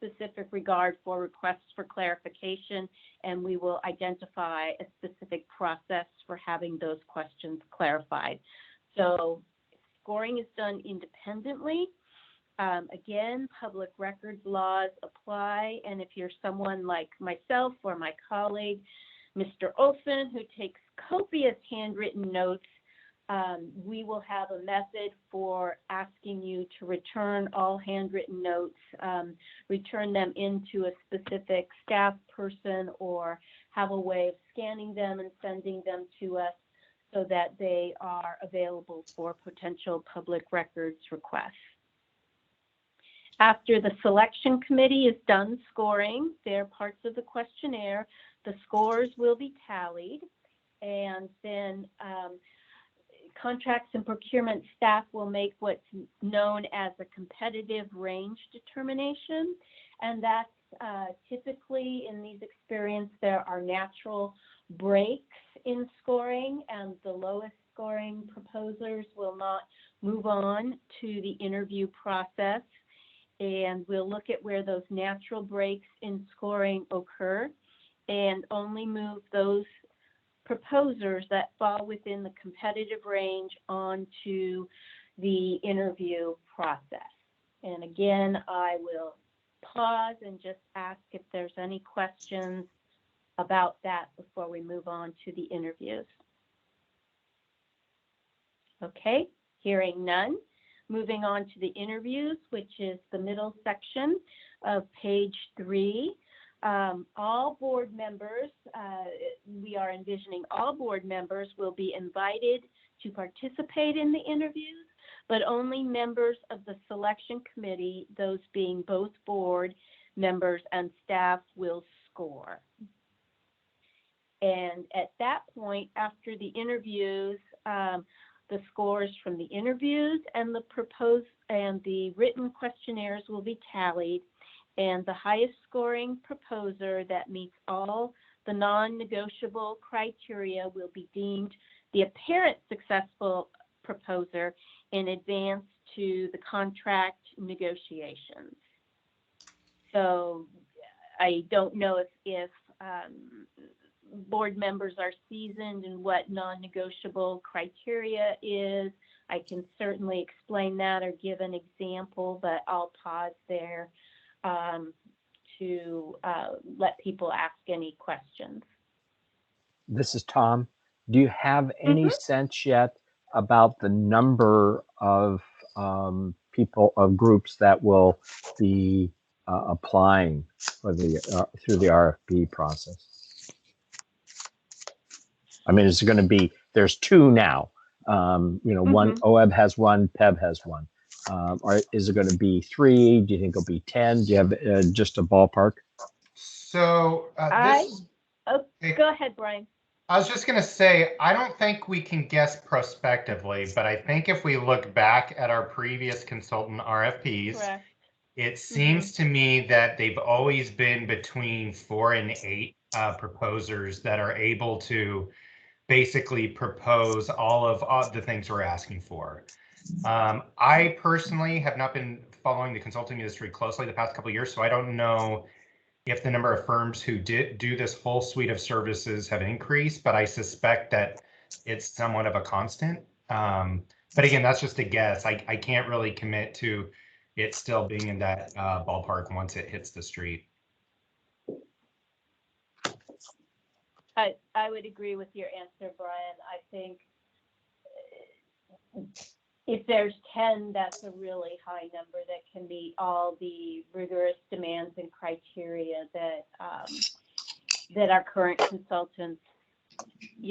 [SPEAKER 13] specific regard for requests for clarification, and we will identify a specific process for having those questions clarified. So scoring is done independently. Again, public records laws apply, and if you're someone like myself or my colleague, Mr. Olson, who takes copious handwritten notes, we will have a method for asking you to return all handwritten notes, return them into a specific staff person, or have a way of scanning them and sending them to us so that they are available for potential public records requests. After the selection committee is done scoring their parts of the questionnaire, the scores will be tallied, and then Contracts and procurement staff will make what's known as a competitive range determination. And that's typically in these experiences, there are natural breaks in scoring, and the lowest scoring proposers will not move on to the interview process. And we'll look at where those natural breaks in scoring occur and only move those proposers that fall within the competitive range onto the interview process. And again, I will pause and just ask if there's any questions about that before we move on to the interviews. Okay, hearing none. Moving on to the interviews, which is the middle section of page 3. All board members, we are envisioning all board members will be invited to participate in the interviews, but only members of the selection committee, those being both board members and staff, will score. And at that point, after the interviews, the scores from the interviews and the written questionnaires will be tallied, and the highest scoring proposer that meets all the non-negotiable criteria will be deemed the apparent successful proposer in advance to the contract negotiations. So I don't know if board members are seasoned in what non-negotiable criteria is. I can certainly explain that or give an example, but I'll pause there to let people ask any questions.
[SPEAKER 10] This is Tom. Do you have any sense yet about the number of people, of groups that will be applying for the through the RFP process? I mean, is it going to be, there's 2 now, one, OEB has 1, PEB has 1. Or is it going to be 3? Do you think it'll be 10? Do you have just a ballpark?
[SPEAKER 12] So
[SPEAKER 13] Go ahead, Brian.
[SPEAKER 12] I was just going to say, I don't think we can guess prospectively, but I think if we look back at our previous consultant RFPs,
[SPEAKER 13] Correct.
[SPEAKER 12] It seems to me that they've always been between 4 and 8 proposers that are able to basically propose all of the things we're asking for. I personally have not been following the consulting industry closely the past couple of years, so I don't know if the number of firms who do this whole suite of services have increased, but I suspect that it's somewhat of a constant. But again, that's just a guess. I can't really commit to it still being in that ballpark once it hits the street.
[SPEAKER 13] I would agree with your answer, Brian. I think if there's 10, that's a really high number that can meet all the rigorous demands and criteria that that our current consultants,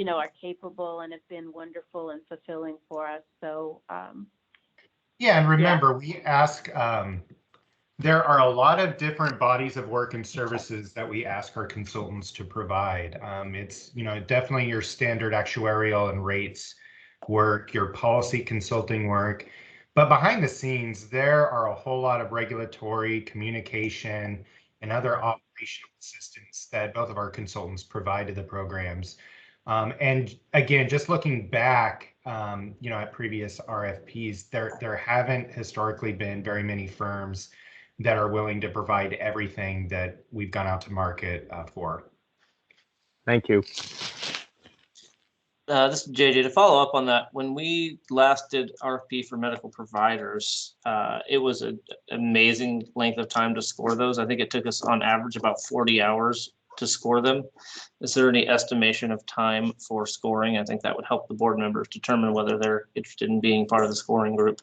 [SPEAKER 13] are capable and have been wonderful and fulfilling for us. So
[SPEAKER 12] yeah, and remember, we ask, there are a lot of different bodies of work and services that we ask our consultants to provide. It's, definitely your standard actuarial and rates work, your policy consulting work, but behind the scenes, there are a whole lot of regulatory, communication, and other operational assistance that both of our consultants provide to the programs. And again, just looking back, at previous RFPs, there haven't historically been very many firms that are willing to provide everything that we've gone out to market for.
[SPEAKER 10] Thank you.
[SPEAKER 14] This is JJ. To follow up on that, when we last did RFP for medical providers, it was an amazing length of time to score those. I think it took us on average about 40 hours to score them. Is there any estimation of time for scoring? I think that would help the board members determine whether they're interested in being part of the scoring group.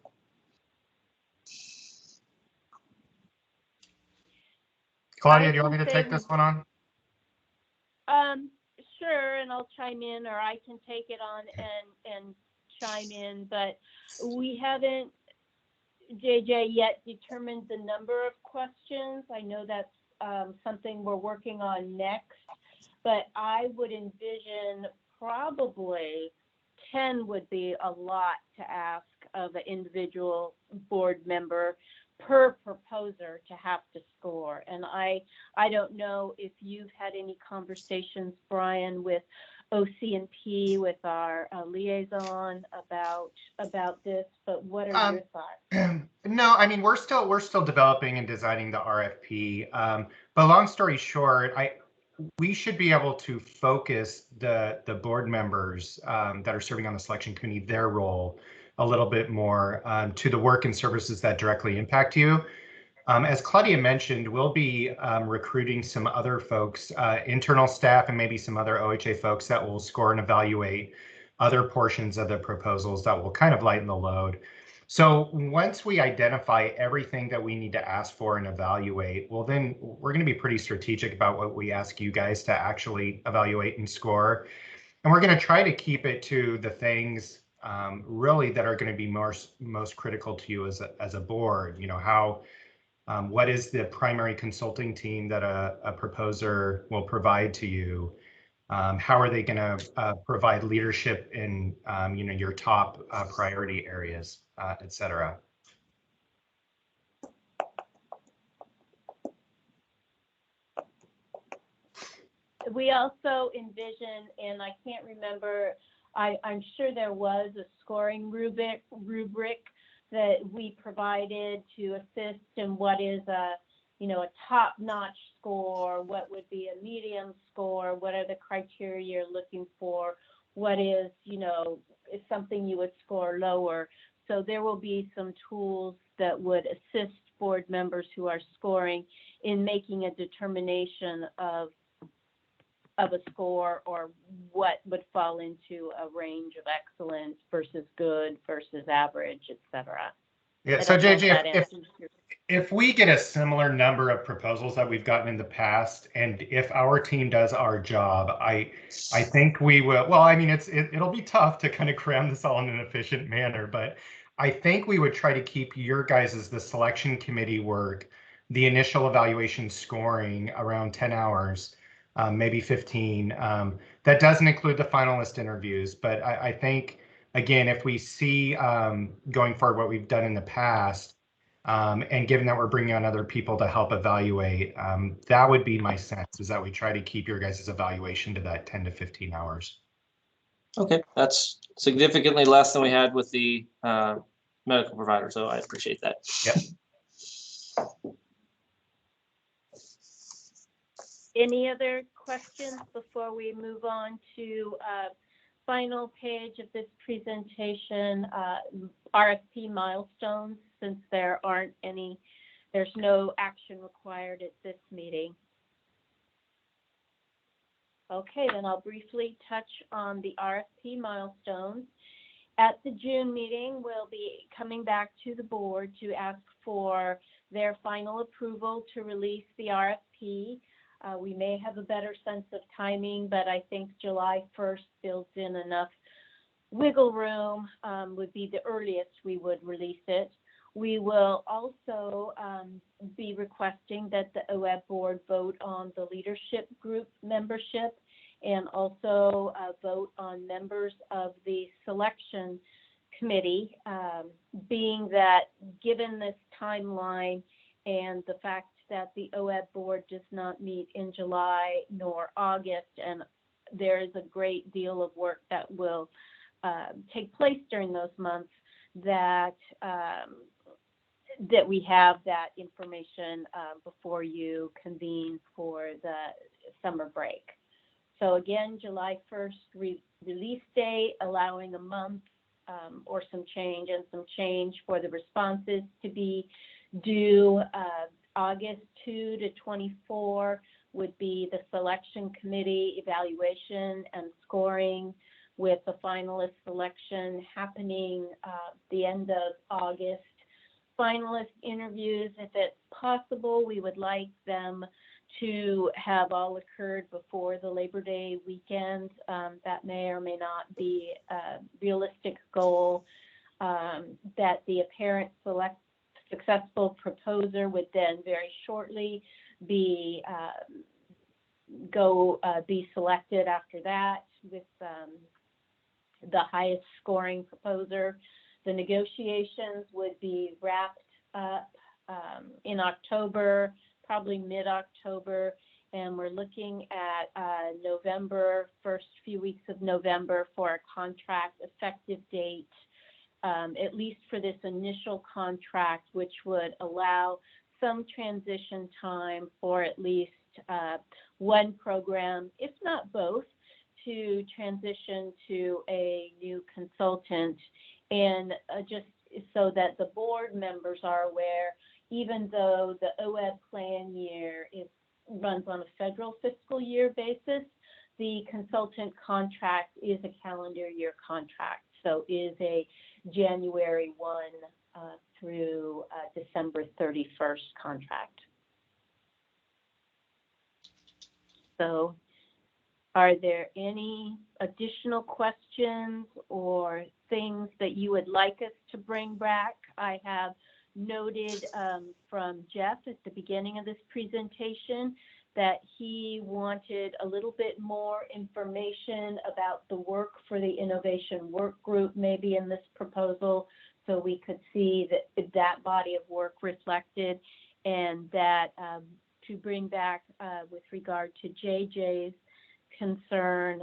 [SPEAKER 12] Claudia, do you want me to take this one on?
[SPEAKER 13] Sure, and I'll chime in, or I can take it on and chime in, but we haven't, JJ, yet determined the number of questions. I know that's something we're working on next, but I would envision probably 10 would be a lot to ask of an individual board member per proposer to have to score. And I don't know if you've had any conversations, Brian, with OC&P, with our liaison about this, but what are your thoughts?
[SPEAKER 12] No, I mean, we're still developing and designing the RFP. But long story short, we should be able to focus the board members that are serving on the selection committee, their role a little bit more to the work and services that directly impact you. As Claudia mentioned, we'll be recruiting some other folks, internal staff, and maybe some other OHA folks that will score and evaluate other portions of the proposals that will kind of lighten the load. So once we identify everything that we need to ask for and evaluate, well, then we're going to be pretty strategic about what we ask you guys to actually evaluate and score. And we're going to try to keep it to the things really that are going to be most critical to you as a board. You know, how what is the primary consulting team that a proposer will provide to you? How are they going to provide leadership in your top priority areas, et cetera?
[SPEAKER 13] We also envision, and I can't remember, I'm sure there was a scoring rubric that we provided to assist in what is a top-notch score, what would be a medium score, what are the criteria you're looking for, what is something you would score lower. So there will be some tools that would assist board members who are scoring in making a determination of a score or what would fall into a range of excellent versus good versus average, etc.
[SPEAKER 12] Yeah, so JJ, if we get a similar number of proposals that we've gotten in the past, and if our team does our job, I think we will. Well, I mean, it'll be tough to kind of cram this all in an efficient manner, but I think we would try to keep your guys' the selection committee work, the initial evaluation scoring around 10 hours. Maybe 15. That doesn't include the finalist interviews, but I think, again, if we see going forward what we've done in the past, and given that we're bringing on other people to help evaluate, that would be my sense, is that we try to keep your guys' evaluation to that 10 to 15 hours.
[SPEAKER 14] Okay, that's significantly less than we had with the medical provider, so I appreciate that.
[SPEAKER 12] Yep.
[SPEAKER 13] Any other questions before we move on to final page of this presentation, RFP milestones, since there's no action required at this meeting? Okay, then I'll briefly touch on the RFP milestones. At the June meeting, we'll be coming back to the board to ask for their final approval to release the RFP. We may have a better sense of timing, but I think July 1st builds in enough wiggle room, would be the earliest we would release it. We will also be requesting that the OEBB board vote on the leadership group membership and also vote on members of the selection committee, being that given this timeline and the fact that the OEBB board does not meet in July nor August, and there is a great deal of work that will take place during those months, that we have that information before you convene for the summer break. So again, July 1st release date, allowing a month or some change for the responses to be due. August 2 to 24 would be the selection committee evaluation and scoring, with the finalist selection happening the end of August. Finalist interviews, if it's possible, we would like them to have all occurred before the Labor Day weekend. That may or may not be a realistic goal. That the apparent successful proposer would then very shortly be selected after that, with the highest scoring proposer. The negotiations would be wrapped up in October, probably mid-October, and we're looking at November, first few weeks of November for a contract effective date, at least for this initial contract, which would allow some transition time for at least one program, if not both, to transition to a new consultant. And just so that the board members are aware, even though the OEB plan year runs on a federal fiscal year basis, the consultant contract is a calendar year contract. So is a January 1 through December 31st contract. So are there any additional questions or things that you would like us to bring back? I have noted from Jeff at the beginning of this presentation that he wanted a little bit more information about the work for the innovation work group, maybe in this proposal, so we could see that body of work reflected, and that to bring back with regard to JJ's concern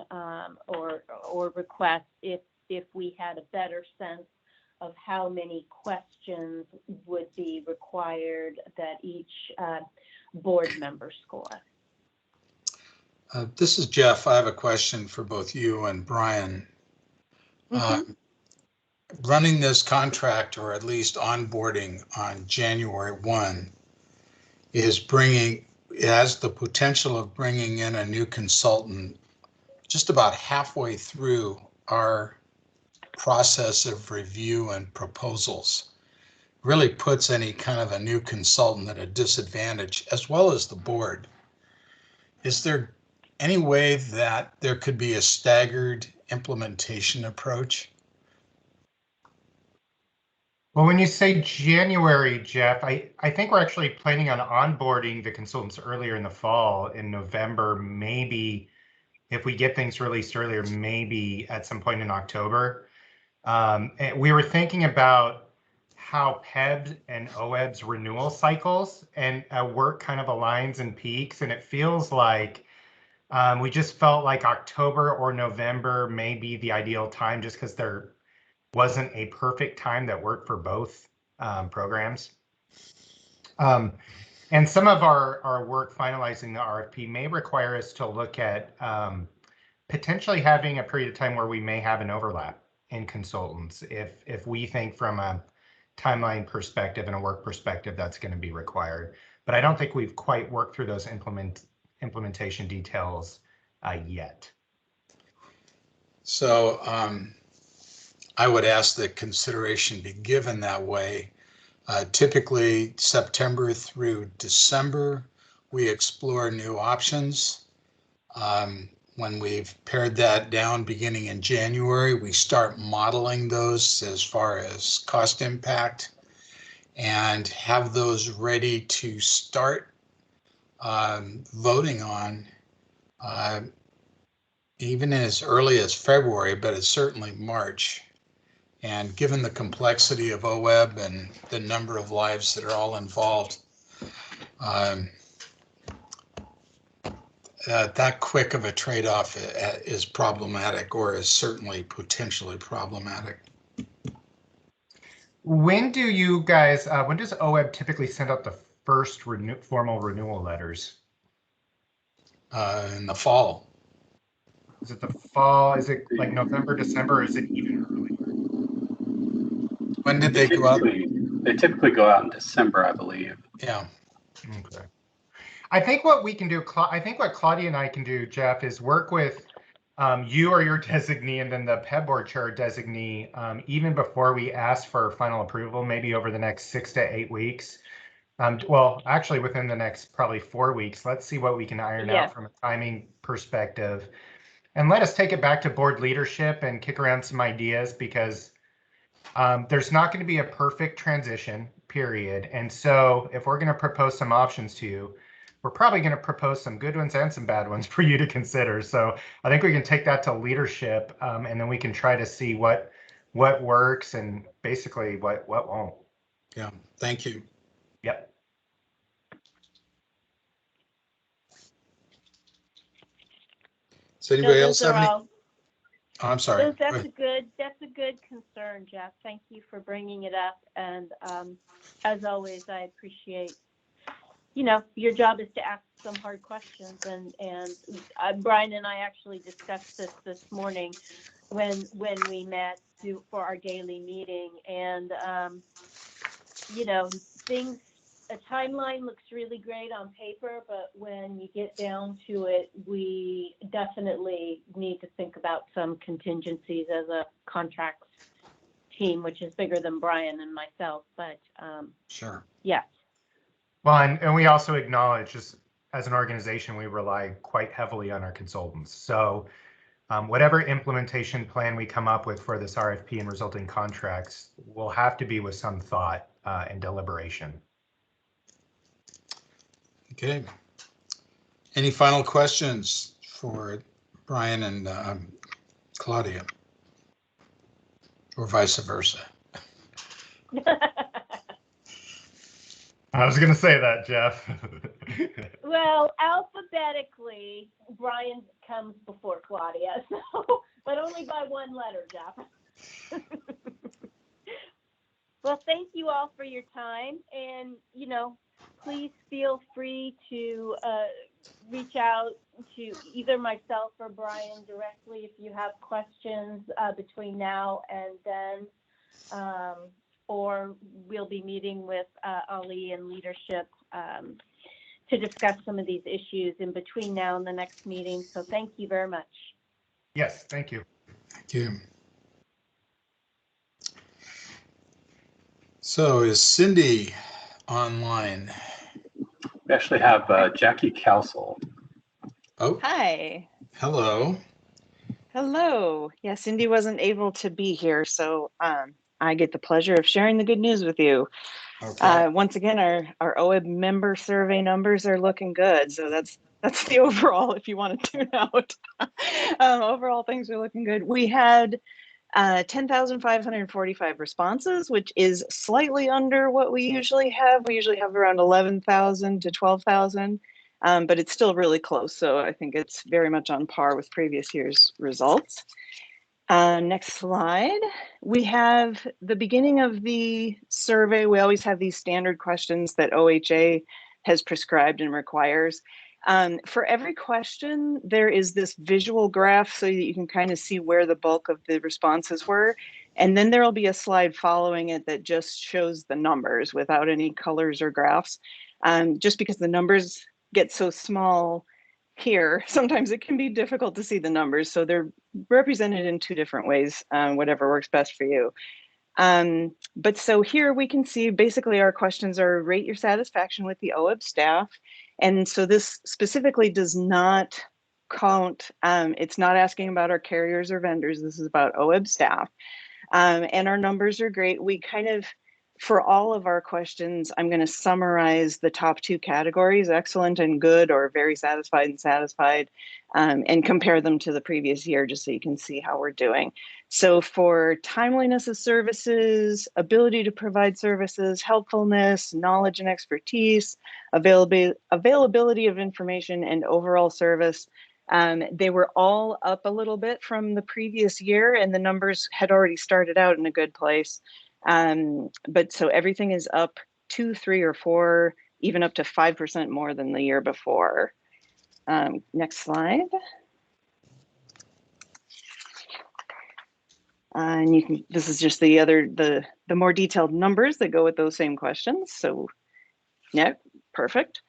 [SPEAKER 13] or request, if we had a better sense of how many questions would be required that each board member score.
[SPEAKER 3] This is Jeff. I have a question for both you and Brian. Running this contract, or at least onboarding on January 1, has the potential of bringing in a new consultant just about halfway through our process of review and proposals. Really puts any kind of a new consultant at a disadvantage, as well as the board. Is there any way that there could be a staggered implementation approach?
[SPEAKER 12] Well, when you say January, Jeff, I think we're actually planning on onboarding the consultants earlier in the fall, in November, maybe if we get things released earlier, maybe at some point in October. And we were thinking about how PEBs and OEB's renewal cycles and work kind of aligns and peaks, and it feels like we just felt like October or November may be the ideal time, just because there wasn't a perfect time that worked for both programs. And some of our work finalizing the RFP may require us to look at potentially having a period of time where we may have an overlap in consultants, if we think from a timeline perspective and a work perspective that's going to be required. But I don't think we've quite worked through those implementation details yet.
[SPEAKER 3] So I would ask that consideration be given that way. Typically, September through December, we explore new options. When we've pared that down beginning in January, we start modeling those as far as cost impact and have those ready to start voting on even as early as February, but it's certainly March. And given the complexity of OEB and the number of lives that are all involved, that quick of a trade-off is problematic, or is certainly potentially problematic.
[SPEAKER 12] When do you guys, when does OEB typically send out the first formal renewal letters?
[SPEAKER 3] In the fall.
[SPEAKER 12] Is it the fall? Is it like November, December, or is it even earlier?
[SPEAKER 3] When did they go out?
[SPEAKER 6] They typically go out in December, I believe.
[SPEAKER 3] Yeah.
[SPEAKER 12] Okay. I think what we can do, I think what Claudia and I can do, Jeff, is work with you or your designee, and then the PEB board chair designee, even before we ask for final approval, maybe over the next 6 to 8 weeks. Well, actually within the next probably 4 weeks. Let's see what we can iron out from a timing perspective. And let us take it back to board leadership and kick around some ideas, because there's not going to be a perfect transition period. And so if we're going to propose some options to you, we're probably going to propose some good ones and some bad ones for you to consider. So I think we can take that to leadership, and then we can try to see what works and basically what won't.
[SPEAKER 3] Yeah, thank you.
[SPEAKER 12] Yep.
[SPEAKER 3] Does anybody else
[SPEAKER 13] those
[SPEAKER 3] have
[SPEAKER 13] are
[SPEAKER 3] any?
[SPEAKER 13] all-
[SPEAKER 3] Oh, I'm sorry.
[SPEAKER 13] That's a good concern, Jeff. Thank you for bringing it up. And as always, I appreciate, your job is to ask some hard questions. And Brian and I actually discussed this morning when we met for our daily meeting. And, a timeline looks really great on paper, but when you get down to it, we definitely need to think about some contingencies as a contracts team, which is bigger than Brian and myself, but
[SPEAKER 3] Sure.
[SPEAKER 13] yeah.
[SPEAKER 12] Well, and we also acknowledge, just as an organization, we rely quite heavily on our consultants. So whatever implementation plan we come up with for this RFP and resulting contracts will have to be with some thought and deliberation.
[SPEAKER 3] Okay. Any final questions for Brian and Claudia, or vice versa?
[SPEAKER 12] I was going to say that, Jeff.
[SPEAKER 13] Well, alphabetically, Brian comes before Claudia, so, but only by one letter, Jeff. Well, thank you all for your time, and please feel free to reach out to either myself or Brian directly if you have questions between now and then, or we'll be meeting with Ali and leadership to discuss some of these issues in between now and the next meeting. So thank you very much.
[SPEAKER 12] Yes, thank you.
[SPEAKER 3] Thank you. So is Cindy online?
[SPEAKER 6] We actually have Jackie Cowsell.
[SPEAKER 3] Oh,
[SPEAKER 9] Hi.
[SPEAKER 3] hello.
[SPEAKER 9] Hello. Yeah, Cindy wasn't able to be here, so I get the pleasure of sharing the good news with you.
[SPEAKER 3] Okay.
[SPEAKER 9] Once again, our OEB member survey numbers are looking good, so that's the overall. If you want to tune out, overall things are looking good. We had 10,545 responses, which is slightly under what we usually have. We usually have around 11,000 to 12,000, but it's still really close. So I think it's very much on par with previous year's results. Next slide. We have the beginning of the survey. We always have these standard questions that OHA has prescribed and requires. For every question, there is this visual graph so that you can kind of see where the bulk of the responses were. And then there will be a slide following it that just shows the numbers without any colors or graphs. Just because the numbers get so small here, sometimes it can be difficult to see the numbers. So they're represented in two different ways, whatever works best for you. But so here we can see basically our questions are rate your satisfaction with the OEB staff. And so this specifically does not count, it's not asking about our carriers or vendors. This is about OEB staff. And our numbers are great. We kind of, for all of our questions, I'm going to summarize the top two categories, excellent and good, or very satisfied and satisfied, and compare them to the previous year just so you can see how we're doing. So for timeliness of services, ability to provide services, helpfulness, knowledge and expertise, availability of information, and overall service, they were all up a little bit from the previous year, and the numbers had already started out in a good place. But so everything is up 2, 3, or 4, even up to 5% more than the year before. Next slide. And you can, this is just the more detailed numbers that go with those same questions. So yeah, perfect.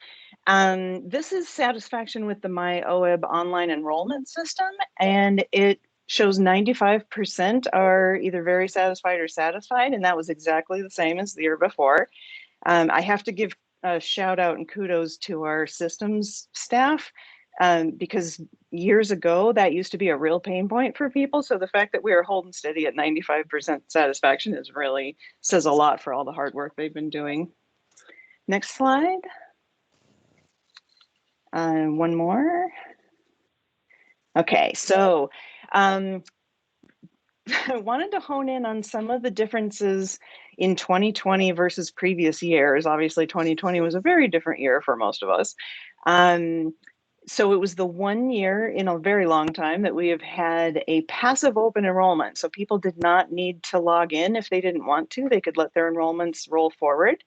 [SPEAKER 9] This is satisfaction with the My OEB online enrollment system, and it shows 95% are either very satisfied or satisfied, and that was exactly the same as the year before. I have to give a shout out and kudos to our systems staff, because years ago that used to be a real pain point for people. So the fact that we are holding steady at 95% satisfaction is really says a lot for all the hard work they've been doing. Next slide. One more. Okay, so I wanted to hone in on some of the differences in 2020 versus previous years. Obviously, 2020 was a very different year for most of us. So it was the 1 year in a very long time that we have had a passive open enrollment. So people did not need to log in if they didn't want to. They could let their enrollments roll forward.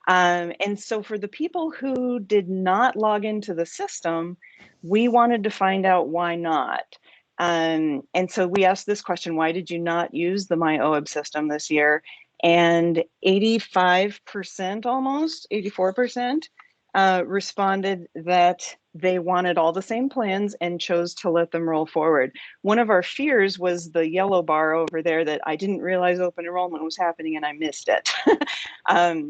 [SPEAKER 9] And so for the people who did not log into the system, we wanted to find out why not. And so we asked this question: why did you not use the My OEB system this year? And 85%, almost 84%, responded that they wanted all the same plans and chose to let them roll forward. One of our fears was the yellow bar over there, that I didn't realize open enrollment was happening and I missed it.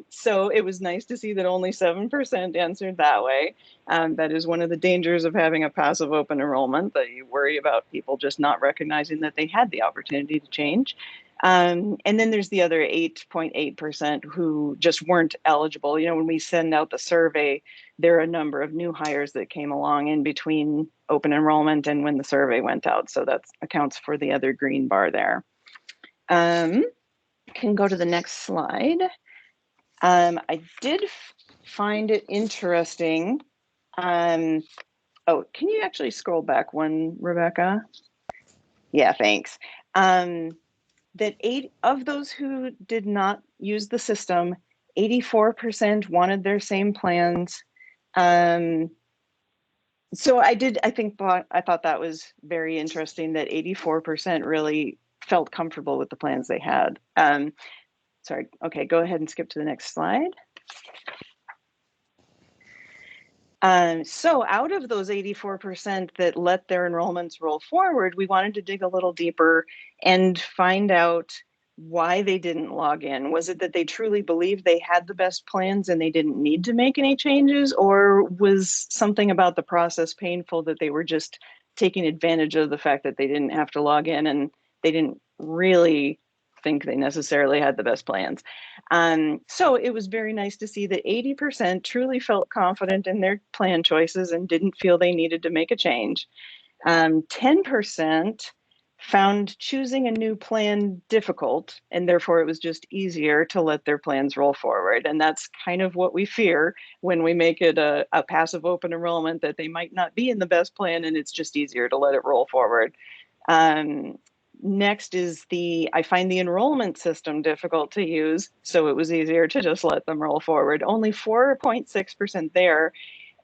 [SPEAKER 9] So it was nice to see that only 7% answered that way. That is one of the dangers of having a passive open enrollment, that you worry about people just not recognizing that they had the opportunity to change. And then there's the other 8.8% who just weren't eligible. You know, when we send out the survey, there are a number of new hires that came along in between open enrollment and when the survey went out. So that accounts for the other green bar there. Can go to the next slide. I did find it interesting. Oh, can you actually scroll back one, Rebecca? Yeah, thanks. That 8 of those who did not use the system, 84% wanted their same plans. So I thought that was very interesting, that 84% really felt comfortable with the plans they had. Sorry, okay, go ahead and skip to the next slide. So out of those 84% that let their enrollments roll forward, we wanted to dig a little deeper and find out why they didn't log in. Was it that they truly believed they had the best plans and they didn't need to make any changes? Or was something about the process painful, that they were just taking advantage of the fact that they didn't have to log in and they didn't really think they necessarily had the best plans? So it was very nice to see that 80% truly felt confident in their plan choices and didn't feel they needed to make a change. 10% found choosing a new plan difficult, and therefore it was just easier to let their plans roll forward. And that's kind of what we fear when we make it a passive open enrollment, that they might not be in the best plan and it's just easier to let it roll forward. Next is I find the enrollment system difficult to use, so it was easier to just let them roll forward. Only 4.6% there.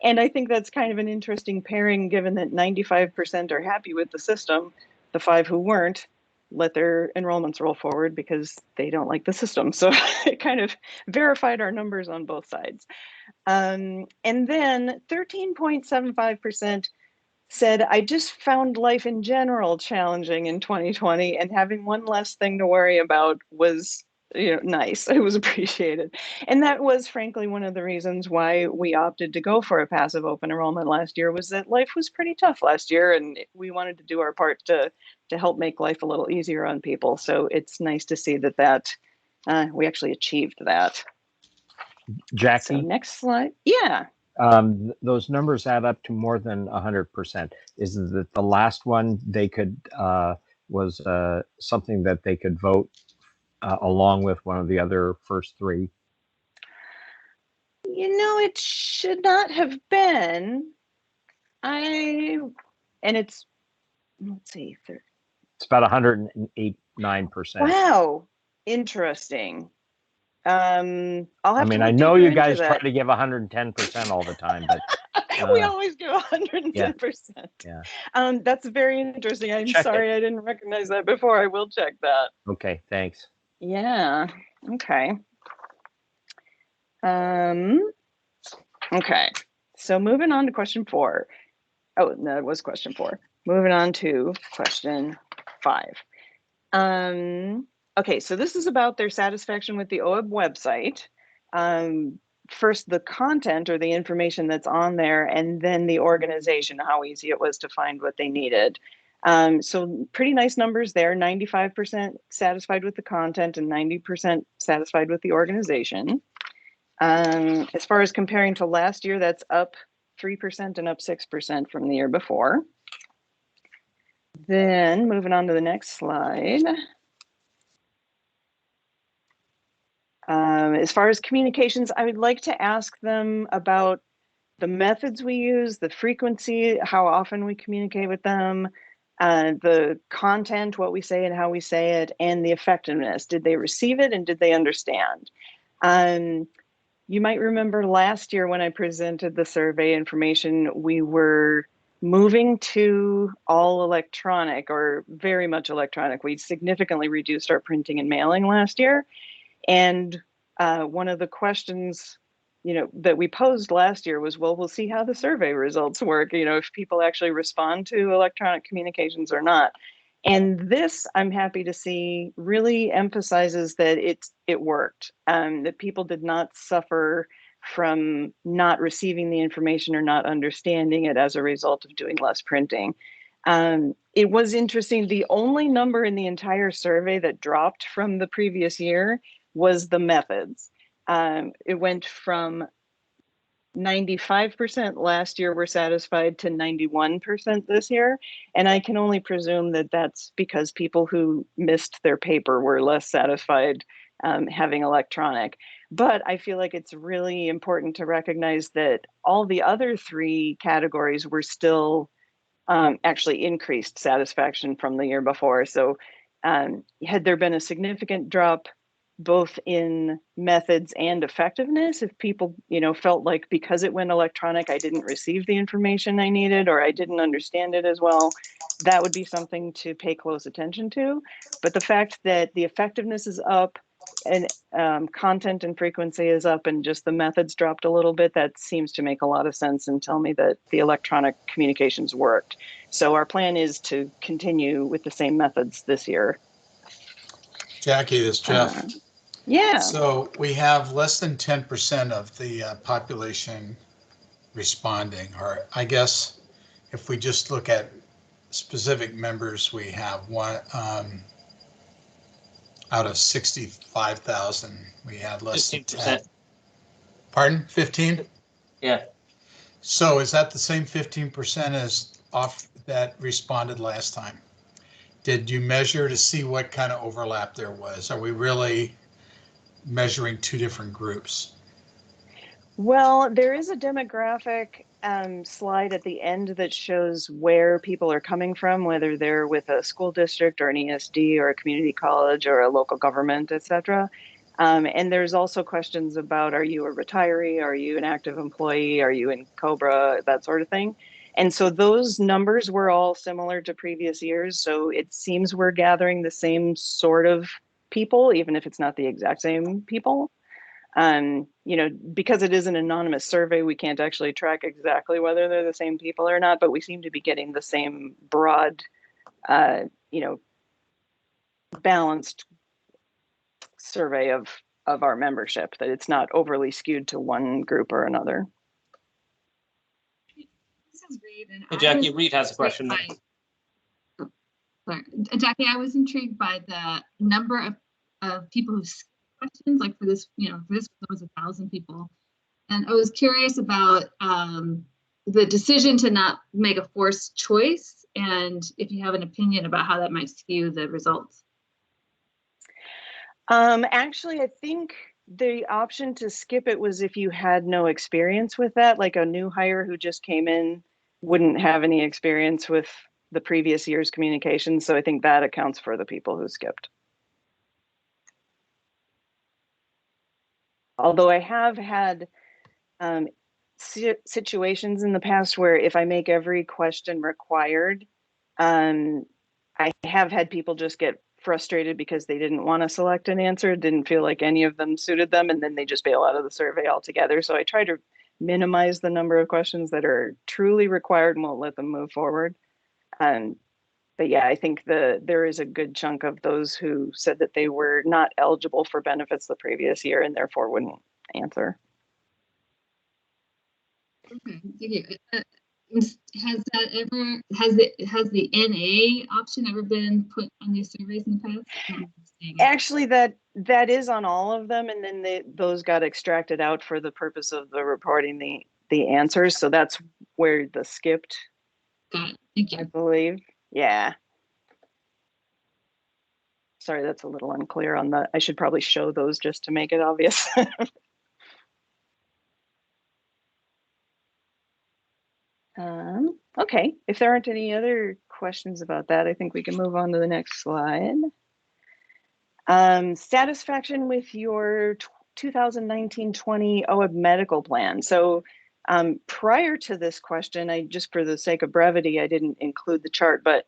[SPEAKER 9] And I think that's kind of an interesting pairing, given that 95% are happy with the system. The 5 who weren't let their enrollments roll forward because they don't like the system. So it kind of verified our numbers on both sides. And then 13.75% said, I just found life in general challenging in 2020, and having one less thing to worry about was, nice. It was appreciated. And that was frankly one of the reasons why we opted to go for a passive open enrollment last year, was that life was pretty tough last year and we wanted to do our part to help make life a little easier on people. So it's nice to see that we actually achieved that.
[SPEAKER 10] Jackie?
[SPEAKER 9] So next slide. Yeah.
[SPEAKER 10] Those numbers add up to more than 100%. Is that the last one they could was something that they could vote along with one of the other first 3?
[SPEAKER 9] It should not have been. It's, let's see.
[SPEAKER 10] It's about 108.9%.
[SPEAKER 9] Wow, interesting. I'll have to
[SPEAKER 10] I
[SPEAKER 9] look
[SPEAKER 10] know
[SPEAKER 9] deeper
[SPEAKER 10] you
[SPEAKER 9] into
[SPEAKER 10] guys try
[SPEAKER 9] that.
[SPEAKER 10] to give 110% all the time, but
[SPEAKER 9] we always do 110%.
[SPEAKER 10] Yeah.
[SPEAKER 9] That's very interesting. I'm
[SPEAKER 10] Check
[SPEAKER 9] sorry I didn't recognize that before. I will check that.
[SPEAKER 10] Okay, thanks.
[SPEAKER 9] Yeah. Okay. Okay. So moving on to question 4. Oh, no, it was question 4. Moving on to question 5. Okay, so this is about their satisfaction with the OEB website. First, the content or the information that's on there, and then the organization, how easy it was to find what they needed. So pretty nice numbers there, 95% satisfied with the content and 90% satisfied with the organization. As far as comparing to last year, that's up 3% and up 6% from the year before. Then moving on to the next slide. As far as communications, I would like to ask them about the methods we use, the frequency, how often we communicate with them, the content, what we say and how we say it, and the effectiveness. Did they receive it and did they understand? You might remember last year when I presented the survey information, we were moving to all electronic or very much electronic. We significantly reduced our printing and mailing last year. And one of the questions, that we posed last year was, well, we'll see how the survey results work, if people actually respond to electronic communications or not. And this, I'm happy to see, really emphasizes that it worked, that people did not suffer from not receiving the information or not understanding it as a result of doing less printing. It was interesting. The only number in the entire survey that dropped from the previous year was the methods. It went from 95% last year were satisfied to 91% this year. And I can only presume that that's because people who missed their paper were less satisfied having electronic. But I feel like it's really important to recognize that all the other three categories were still actually increased satisfaction from the year before. So had there been a significant drop both in methods and effectiveness, if people, felt like because it went electronic, I didn't receive the information I needed or I didn't understand it as well, that would be something to pay close attention to. But the fact that the effectiveness is up and content and frequency is up and just the methods dropped a little bit, that seems to make a lot of sense and tell me that the electronic communications worked. So our plan is to continue with the same methods this year.
[SPEAKER 3] Jackie, this is Jeff.
[SPEAKER 9] Yeah.
[SPEAKER 3] So we have less than 10% of the population responding, or I guess if we just look at specific members, we have one out of 65,000, we had less than 10. Pardon? 15?
[SPEAKER 14] Yeah.
[SPEAKER 3] So is that the same 15% as off that responded last time? Did you measure to see what kind of overlap there was? Are we really measuring two different groups?
[SPEAKER 9] Well, there is a demographic slide at the end that shows where people are coming from, whether they're with a school district or an ESD or a community college or a local government, et cetera. And there's also questions about, are you a retiree? Are you an active employee? Are you in COBRA? That sort of thing. And so those numbers were all similar to previous years. So it seems we're gathering the same sort of people, even if it's not the exact same people. Because it is an anonymous survey, we can't actually track exactly whether they're the same people or not, but we seem to be getting the same broad, balanced survey of our membership, that it's not overly skewed to one group or another.
[SPEAKER 11] This is Reed. And
[SPEAKER 14] Hey, Jackie, Reed has a question.
[SPEAKER 11] Sorry. Jackie, I was intrigued by the number of people who questions, like for this, for this was 1,000 people. And I was curious about the decision to not make a forced choice, and if you have an opinion about how that might skew the results.
[SPEAKER 9] Actually, I think the option to skip it was if you had no experience with that, like a new hire who just came in wouldn't have any experience with the previous year's communications. So I think that accounts for the people who skipped. Although I have had situations in the past where if I make every question required, I have had people just get frustrated because they didn't want to select an answer, didn't feel like any of them suited them, and then they just bail out of the survey altogether. So I try to minimize the number of questions that are truly required and won't let them move forward. But yeah, I think there is a good chunk of those who said that they were not eligible for benefits the previous year and therefore wouldn't answer.
[SPEAKER 11] Okay, thank you. Has the NA option ever been put on these surveys in the past?
[SPEAKER 9] Actually, that is on all of them, and then those got extracted out for the purpose of the reporting. the answers. So that's where the skipped,
[SPEAKER 11] Got it. Thank you.
[SPEAKER 9] I believe. Yeah. Sorry, that's a little unclear on the, I should probably show those just to make it obvious. Okay, if there aren't any other questions about that, I think we can move on to the next slide. Satisfaction with your 2019-20 OEB medical plan. So prior to this question, I just for the sake of brevity, I didn't include the chart, but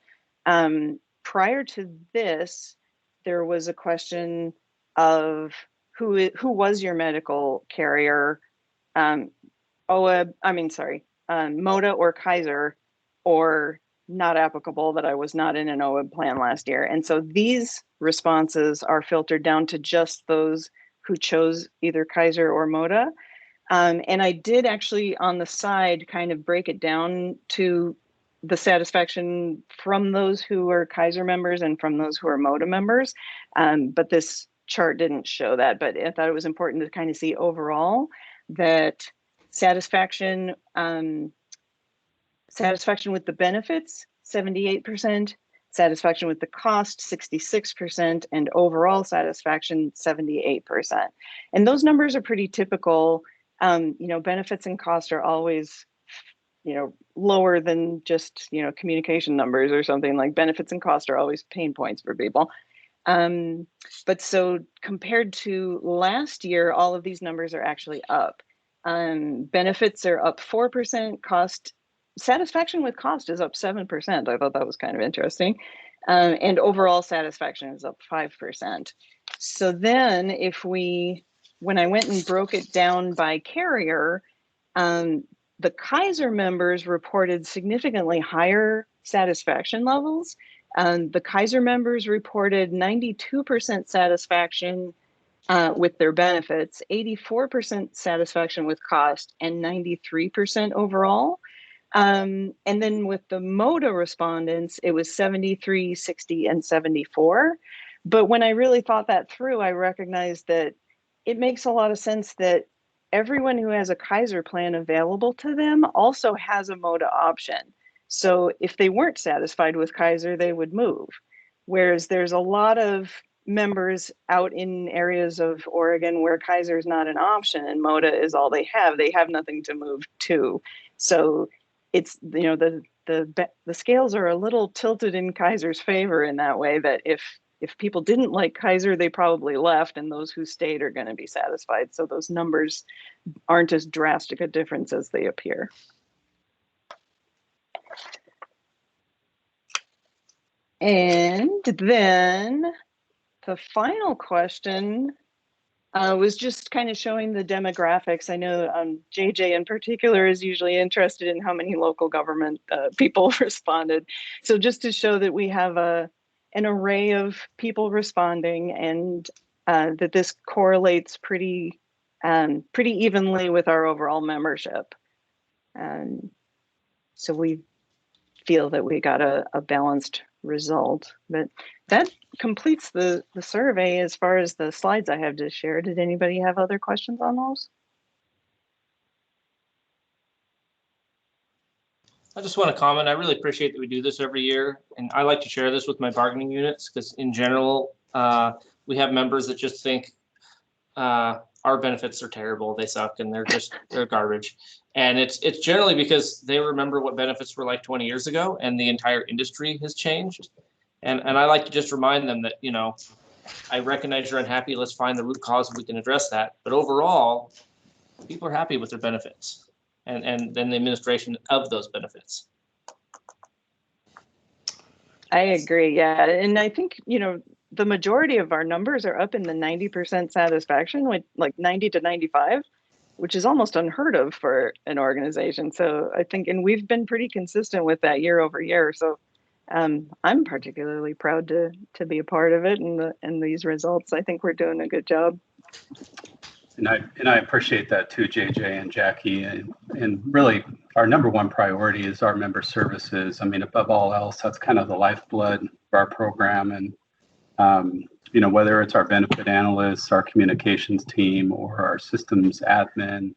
[SPEAKER 9] prior to this, there was a question of who was your medical carrier, OEB, MODA or Kaiser, or not applicable that I was not in an OEB plan last year. And so these responses are filtered down to just those who chose either Kaiser or MODA. And I did actually on the side kind of break it down to the satisfaction from those who are Kaiser members and from those who are MODA members. But this chart didn't show that, but I thought it was important to kind of see overall that satisfaction with the benefits, 78%, satisfaction with the cost, 66%, and overall satisfaction, 78%. And those numbers are pretty typical. Benefits and cost are always, lower than just, communication numbers or something. Like benefits and cost are always pain points for people. But so compared to last year, all of these numbers are actually up. Benefits are up 4%, satisfaction with cost is up 7%. I thought that was kind of interesting. And overall satisfaction is up 5%. So then when I went and broke it down by carrier, the Kaiser members reported significantly higher satisfaction levels. The Kaiser members reported 92% satisfaction with their benefits, 84% satisfaction with cost, and 93% overall. And then with the MODA respondents, it was 73, 60, and 74. But when I really thought that through, I recognized that it makes a lot of sense that everyone who has a Kaiser plan available to them also has a MODA option. So if they weren't satisfied with Kaiser, they would move. Whereas there's a lot of members out in areas of Oregon where Kaiser is not an option and MODA is all they have nothing to move to. So it's, the scales are a little tilted in Kaiser's favor in that way, that if people didn't like Kaiser, they probably left, and those who stayed are going to be satisfied. So those numbers aren't as drastic a difference as they appear. And then the final question was just kind of showing the demographics. I know JJ in particular is usually interested in how many local government people responded. So just to show that we have an array of people responding, and that this correlates pretty evenly with our overall membership. So we feel that we got a balanced result. But that completes the survey as far as the slides I have to share. Did anybody have other questions on those?
[SPEAKER 14] I just want to comment. I really appreciate that we do this every year, and I like to share this with my bargaining units because, in general, we have members that just think our benefits are terrible, they suck, and they're garbage. And it's generally because they remember what benefits were like 20 years ago, and the entire industry has changed. And I like to just remind them that, I recognize you're unhappy. Let's find the root cause and we can address that. But overall, people are happy with their benefits. And then the administration of those benefits.
[SPEAKER 9] I agree. Yeah. And I think, the majority of our numbers are up in the 90% satisfaction, like 90 to 95, which is almost unheard of for an organization. So I think, and we've been pretty consistent with that year over year. So I'm particularly proud to be a part of it and these results. I think we're doing a good job.
[SPEAKER 6] And I appreciate that too, JJ and Jackie. And really, our number one priority is our member services. I mean, above all else, that's kind of the lifeblood of our program. And, whether it's our benefit analysts, our communications team, or our systems admin,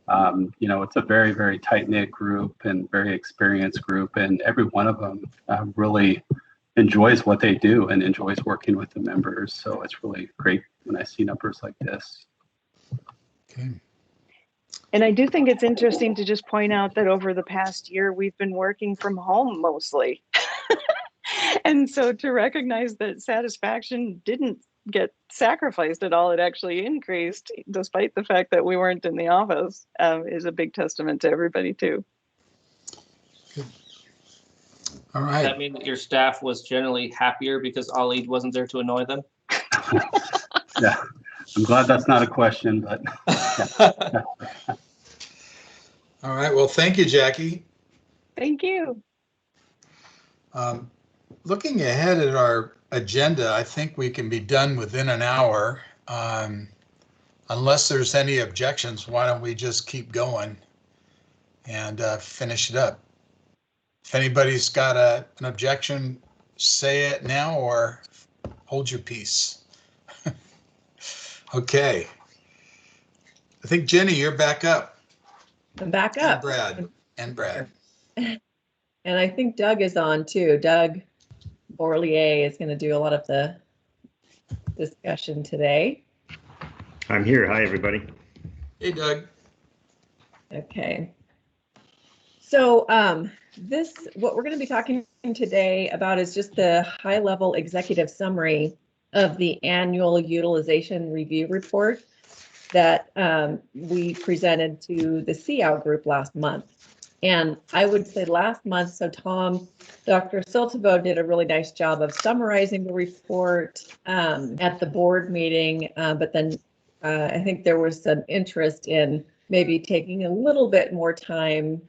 [SPEAKER 6] It's a very, very tight-knit group and very experienced group, and every one of them really enjoys what they do and enjoys working with the members. So it's really great when I see numbers like this.
[SPEAKER 3] Okay.
[SPEAKER 9] And I do think it's interesting to just point out that over the past year, we've been working from home mostly. And so to recognize that satisfaction didn't get sacrificed at all, it actually increased despite the fact that we weren't in the office, is a big testament to everybody too.
[SPEAKER 3] All
[SPEAKER 14] Does
[SPEAKER 3] right.
[SPEAKER 14] that mean that your staff was generally happier because Ali wasn't there to annoy them?
[SPEAKER 6] Yeah, I'm glad that's not a question, but. Yeah.
[SPEAKER 3] All right. Well, thank you, Jackie.
[SPEAKER 9] Thank you.
[SPEAKER 3] Looking ahead at our agenda, I think we can be done within an hour. Unless there's any objections, why don't we just keep going and finish it up? If anybody's got an objection, say it now or hold your peace. Okay. I think, Jenny, you're back up.
[SPEAKER 7] I'm back up.
[SPEAKER 3] And Brad.
[SPEAKER 7] And I think Doug is on too. Doug Borlier is going to do a lot of the discussion today.
[SPEAKER 15] I'm here. Hi, everybody.
[SPEAKER 3] Hey, Doug.
[SPEAKER 7] Okay. So what we're going to be talking today about is just the high-level executive summary of the annual utilization review report that we presented to the CIAO group last month. And I would say last month, so Tom, Dr. Siltavo did a really nice job of summarizing the report at the board meeting, but then I think there was some interest in maybe taking a little bit more time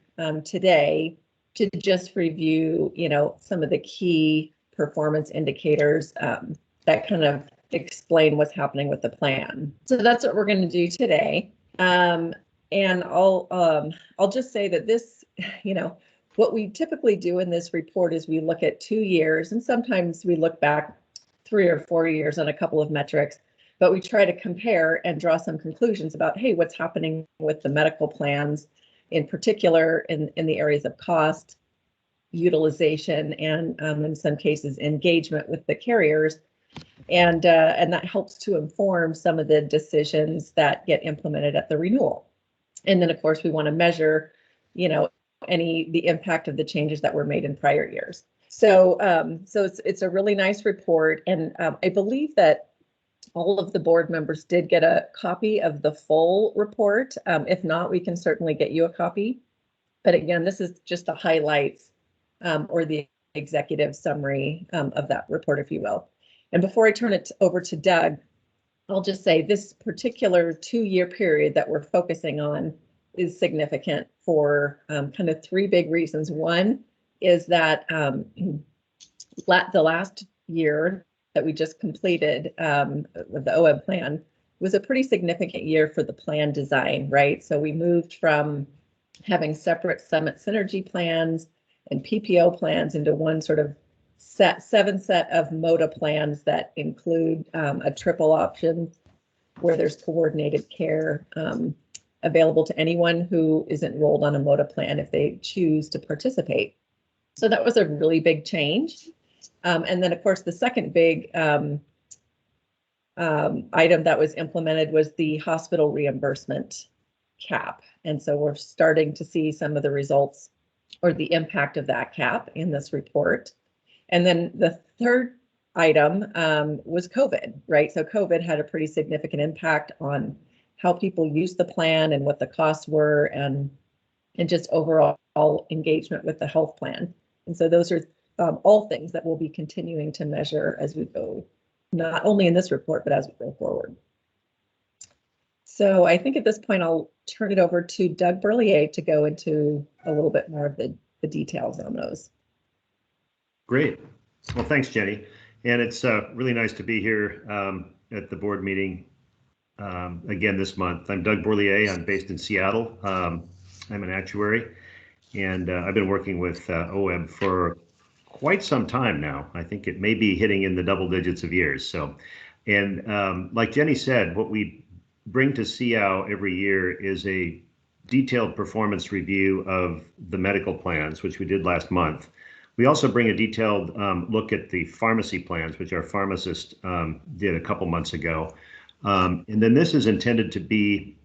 [SPEAKER 7] today to just review, some of the key performance indicators that kind of explain what's happening with the plan. So that's what we're going to do today. And I'll just say that this, what we typically do in this report is we look at 2 years, and sometimes we look back 3 or 4 years on a couple of metrics, but we try to compare and draw some conclusions about, hey, what's happening with the medical plans, in particular in the areas of cost, utilization, and in some cases, engagement with the carriers. And that helps to inform some of the decisions that get implemented at the renewal. And then, of course, we want to measure, the impact of the changes that were made in prior years. So it's a really nice report, and I believe that all of the board members did get a copy of the full report. If not, we can certainly get you a copy. But again, this is just the highlights or the executive summary of that report, if you will. And before I turn it over to Doug, I'll just say this particular 2-year period that we're focusing on is significant for kind of 3 big reasons. One is that the last year that we just completed with the OEBB plan was a pretty significant year for the plan design, right? So we moved from having separate Summit Synergy plans and PPO plans into one sort of 7 set of MODA plans that include a triple option where there's coordinated care available to anyone who is enrolled on a MODA plan if they choose to participate. So that was a really big change. And then, of course, the second big item that was implemented was the hospital reimbursement cap. And so we're starting to see some of the results or the impact of that cap in this report. And then the third item was COVID, right? So COVID had a pretty significant impact on how people use the plan and what the costs were and just overall engagement with the health plan. And so those are all things that we'll be continuing to measure as we go, not only in this report, but as we go forward. So I think at this point, I'll turn it over to Doug Berlier to go into a little bit more of the details on those.
[SPEAKER 15] Great. Well, thanks, Jenny. And it's really nice to be here at the board meeting again this month. I'm Doug Borlier. I'm based in Seattle. I'm an actuary, and I've been working with OEBB for quite some time now. I think it may be hitting in the double digits of years. So, and like Jenny said, what we bring to CIAO every year is a detailed performance review of the medical plans, which we did last month. We also bring a detailed look at the pharmacy plans, which our pharmacist did a couple months ago. And then this is intended to be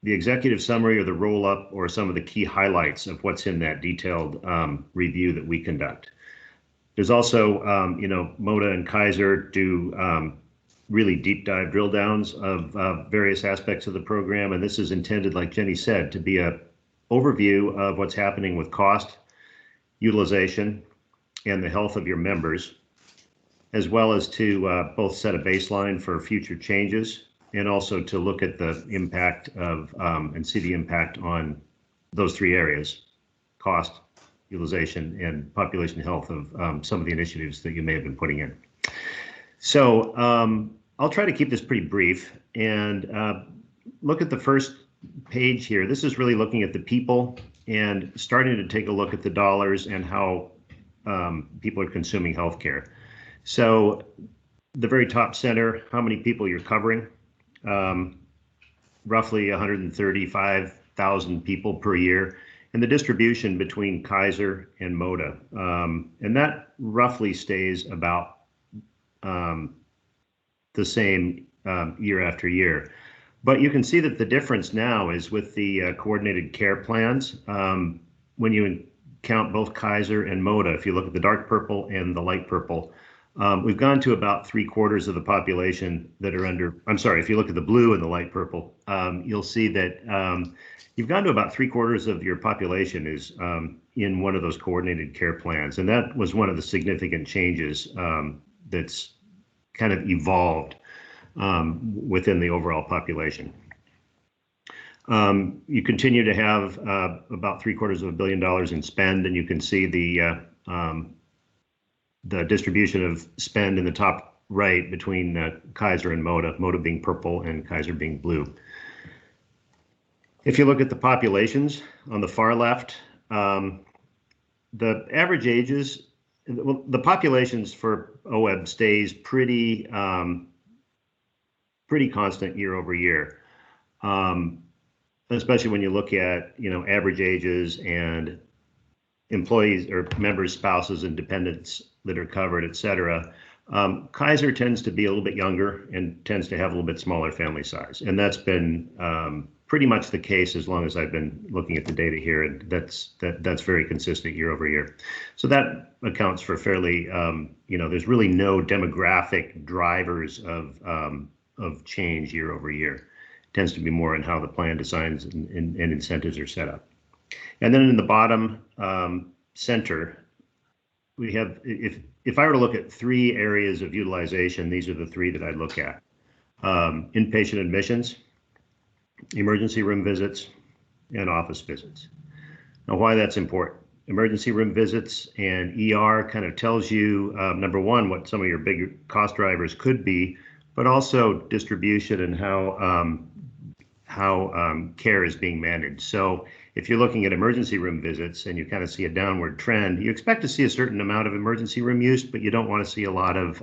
[SPEAKER 15] the executive summary or the roll-up or some of the key highlights of what's in that detailed review that we conduct. There's also, MOTA and Kaiser do really deep dive drill downs of various aspects of the program. And this is intended, like Jenny said, to be a overview of what's happening with cost, utilization, and the health of your members, as well as to both set a baseline for future changes and also to look at the impact of and see the impact on those three areas: cost, utilization, and population health of some of the initiatives that you may have been putting in. So I'll try to keep this pretty brief and look at the first page here. This is really looking at the people and starting to take a look at the dollars and how people are consuming healthcare. So the very top center, how many people you're covering, roughly 135,000 people per year, and the distribution between Kaiser and MOTA. And that roughly stays about the same year after year. But you can see that the difference now is with the coordinated care plans. When you count both Kaiser and MOTA, if you look at the dark purple and the light purple, we've gone to about 3/4 of the population that are under, I'm sorry, if you look at the blue and the light purple, you'll see that you've gone to about 3/4 of your population is in one of those coordinated care plans. And that was one of the significant changes that's kind of evolved within the overall population. You continue to have about $750 million in spend, and you can see the distribution of spend in the top right between Kaiser and MOTA, MOTA being purple and Kaiser being blue. If you look at the populations on the far left, the average ages, well, the populations for OEB stays pretty constant year over year, especially when you look at average ages and employees or members, spouses, and dependents that are covered, et cetera. Kaiser tends to be a little bit younger and tends to have a little bit smaller family size, and that's been pretty much the case as long as I've been looking at the data here, and that's very consistent year over year. So that accounts for fairly, there's really no demographic drivers of change year over year. It tends to be more in how the plan designs and incentives are set up. And then in the bottom center, we have, if I were to look at three areas of utilization, these are the three that I'd look at: inpatient admissions, emergency room visits, and office visits. Now, why that's important: emergency room visits and ER kind of tells you, number one, what some of your bigger cost drivers could be, but also distribution and how care is being managed. So if you're looking at emergency room visits and you kind of see a downward trend, you expect to see a certain amount of emergency room use, but you don't want to see a lot of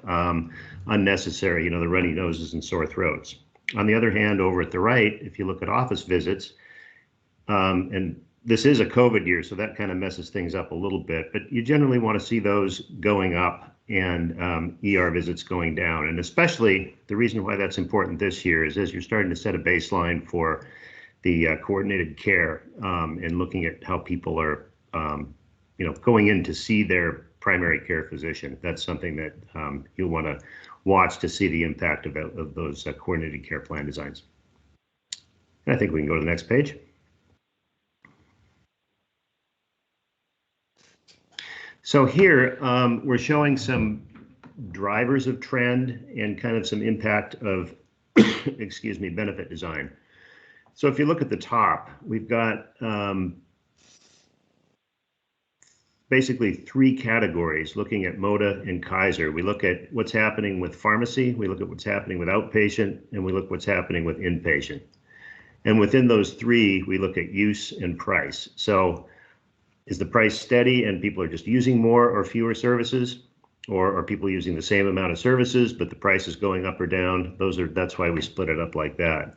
[SPEAKER 15] unnecessary, the runny noses and sore throats. On the other hand, over at the right, if you look at office visits, and this is a COVID year, so that kind of messes things up a little bit, but you generally want to see those going up and ER visits going down. And especially the reason why that's important this year is as you're starting to set a baseline for the coordinated care and looking at how people are, going in to see their primary care physician. That's something that you'll want to watch to see the impact of those coordinated care plan designs. And I think we can go to the next page. So here we're showing some drivers of trend and kind of some impact of, benefit design. So if you look at the top, we've got basically three categories looking at MOTA and Kaiser. We look at what's happening with pharmacy, we look at what's happening with outpatient, and we look at what's happening with inpatient. And within those three, we look at use and price. So is the price steady and people are just using more or fewer services? Or are people using the same amount of services, but the price is going up or down? That's why we split it up like that.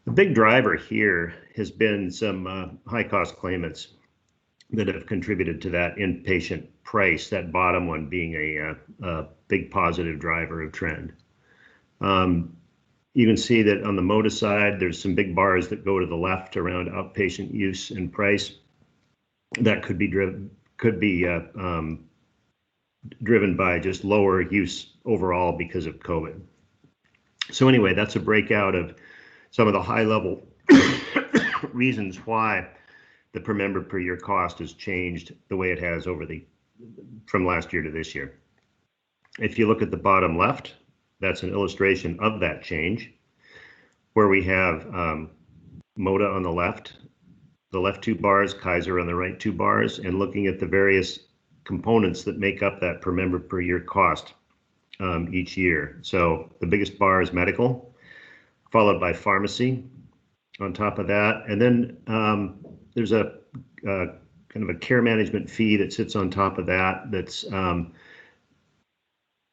[SPEAKER 15] The big driver here has been some high-cost claimants that have contributed to that inpatient price, that bottom one being a big positive driver of trend. You can see that on the MOTA side, there's some big bars that go to the left around outpatient use and price. That could be driven by just lower use overall because of COVID. So anyway, that's a breakout of some of the high level reasons why the per member per year cost has changed the way it has from last year to this year. If you look at the bottom left, that's an illustration of that change, where we have MOTA on the left two bars, Kaiser on the right two bars, and looking at the various components that make up that per member per year cost each year. So the biggest bar is medical, followed by pharmacy on top of that. And then there's a kind of a care management fee that sits on top of that. That's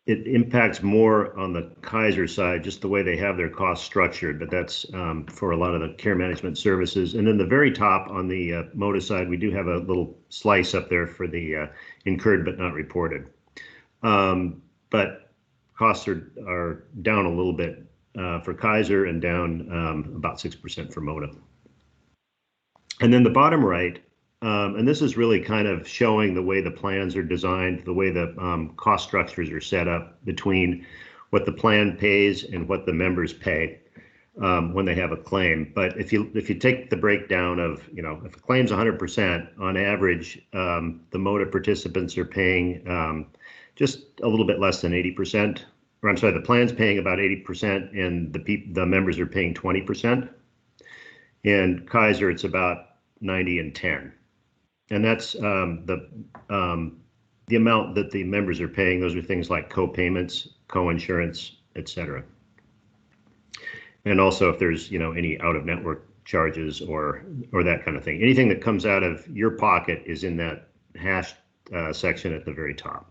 [SPEAKER 15] it impacts more on the Kaiser side, just the way they have their costs structured, but that's for a lot of the care management services. And then the very top on the MOTA side, we do have a little slice up there for the incurred but not reported. But costs are down a little bit for Kaiser and down about 6% for MOTA. And then the bottom right, and this is really kind of showing the way the plans are designed, the way the cost structures are set up between what the plan pays and what the members pay when they have a claim. But if you take the breakdown of, if a claim's 100%, on average, the MOTA participants are paying just a little bit less than 80%. Or I'm sorry, the plan's paying about 80%, and the members are paying 20%. And Kaiser, it's about 90 and 10. And that's the amount that the members are paying. Those are things like co-payments, co-insurance, et cetera. And also if there's, any out-of-network charges or that kind of thing. Anything that comes out of your pocket is in that hash section at the very top.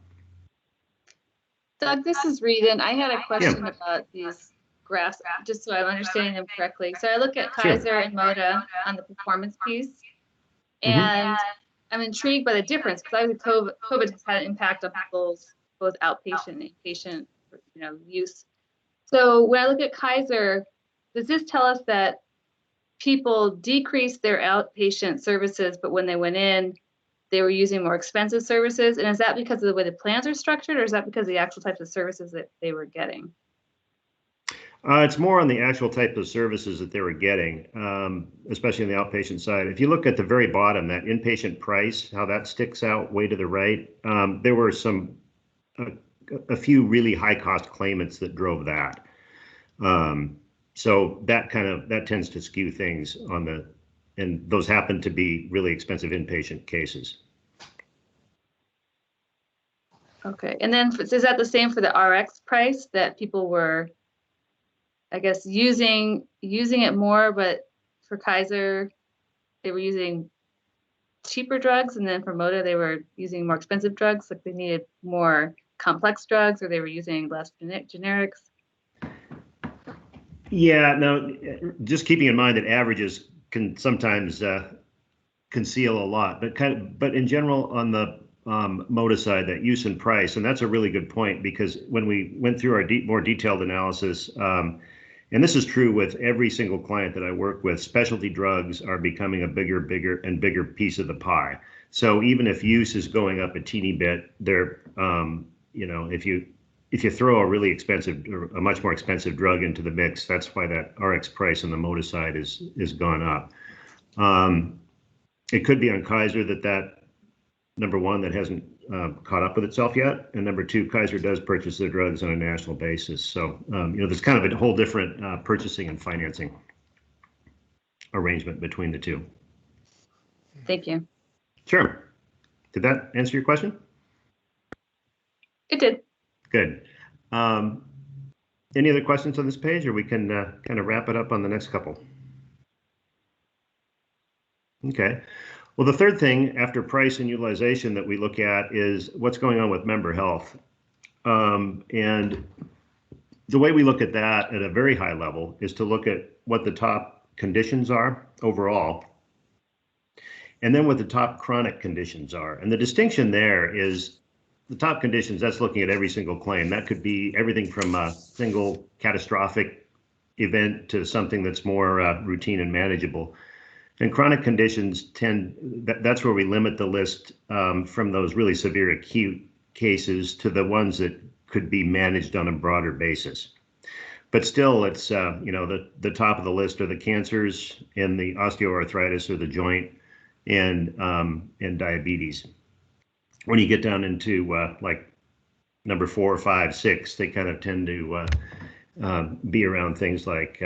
[SPEAKER 11] Doug, this is Regan. I had a question about these graphs, just so I'm understanding them correctly. So I look at Kaiser and MOTA on the performance piece, and I'm intrigued by the difference because COVID has had an impact on people's both outpatient and inpatient, use. So when I look at Kaiser, does this tell us that people decreased their outpatient services, but when they went in, they were using more expensive services? And is that because of the way the plans are structured, or is that because of the actual types of services that they were getting?
[SPEAKER 15] It's more on the actual type of services that they were getting, especially on the outpatient side. If you look at the very bottom, that inpatient price, how that sticks out way to the right, there were a few really high cost claimants that drove that. So that tends to skew things and those happen to be really expensive inpatient cases.
[SPEAKER 11] Okay, and then is that the same for the RX price, that people were, I guess, using it more, but for Kaiser, they were using cheaper drugs, and then for MOTA, they were using more expensive drugs, like they needed more complex drugs, or they were using less generics?
[SPEAKER 15] Yeah, no, just keeping in mind that averages can sometimes conceal a lot, but in general on the MOTA side, that use and price, and that's a really good point, because when we went through our more detailed analysis, and this is true with every single client that I work with, specialty drugs are becoming a bigger piece of the pie. So even if use is going up a teeny bit, they're, if you throw a really expensive, or a much more expensive drug into the mix, that's why that RX price on the MOTA side is gone up. It could be on Kaiser that number one, that hasn't caught up with itself yet, and number two, Kaiser does purchase their drugs on a national basis. So there's kind of a whole different purchasing and financing arrangement between the two.
[SPEAKER 11] Thank you.
[SPEAKER 15] Sure. Did that answer your question?
[SPEAKER 11] It did.
[SPEAKER 15] Good. Any other questions on this page, or we can kind of wrap it up on the next couple? Okay. Well, the third thing after price and utilization that we look at is what's going on with member health. And the way we look at that at a very high level is to look at what the top conditions are overall, and then what the top chronic conditions are. And the distinction there is the top conditions, that's looking at every single claim. That could be everything from a single catastrophic event to something that's more routine and manageable. And chronic conditions that's where we limit the list from those really severe acute cases to the ones that could be managed on a broader basis. But still, it's, the top of the list are the cancers and the osteoarthritis or the joint and diabetes. When you get down into like number 4, 5, 6, they kind of tend to be around things like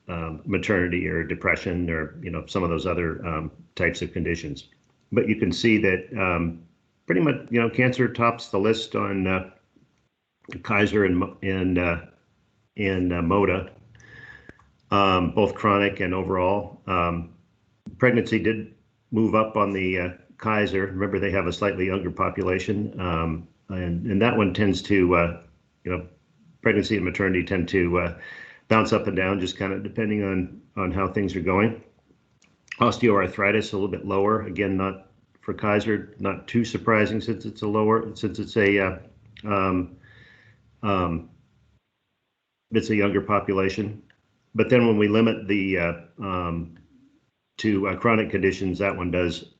[SPEAKER 15] maternity or depression or, some of those other types of conditions. But you can see that pretty much, cancer tops the list on Kaiser and MODA, both chronic and overall. Pregnancy did move up on the Kaiser. Remember, they have a slightly younger population, and that one tends to, pregnancy and maternity tend to bounce up and down, just kind of depending on how things are going. Osteoarthritis a little bit lower. Again, not for Kaiser, not too surprising since it's it's a younger population. But then when we limit the to chronic conditions, that one does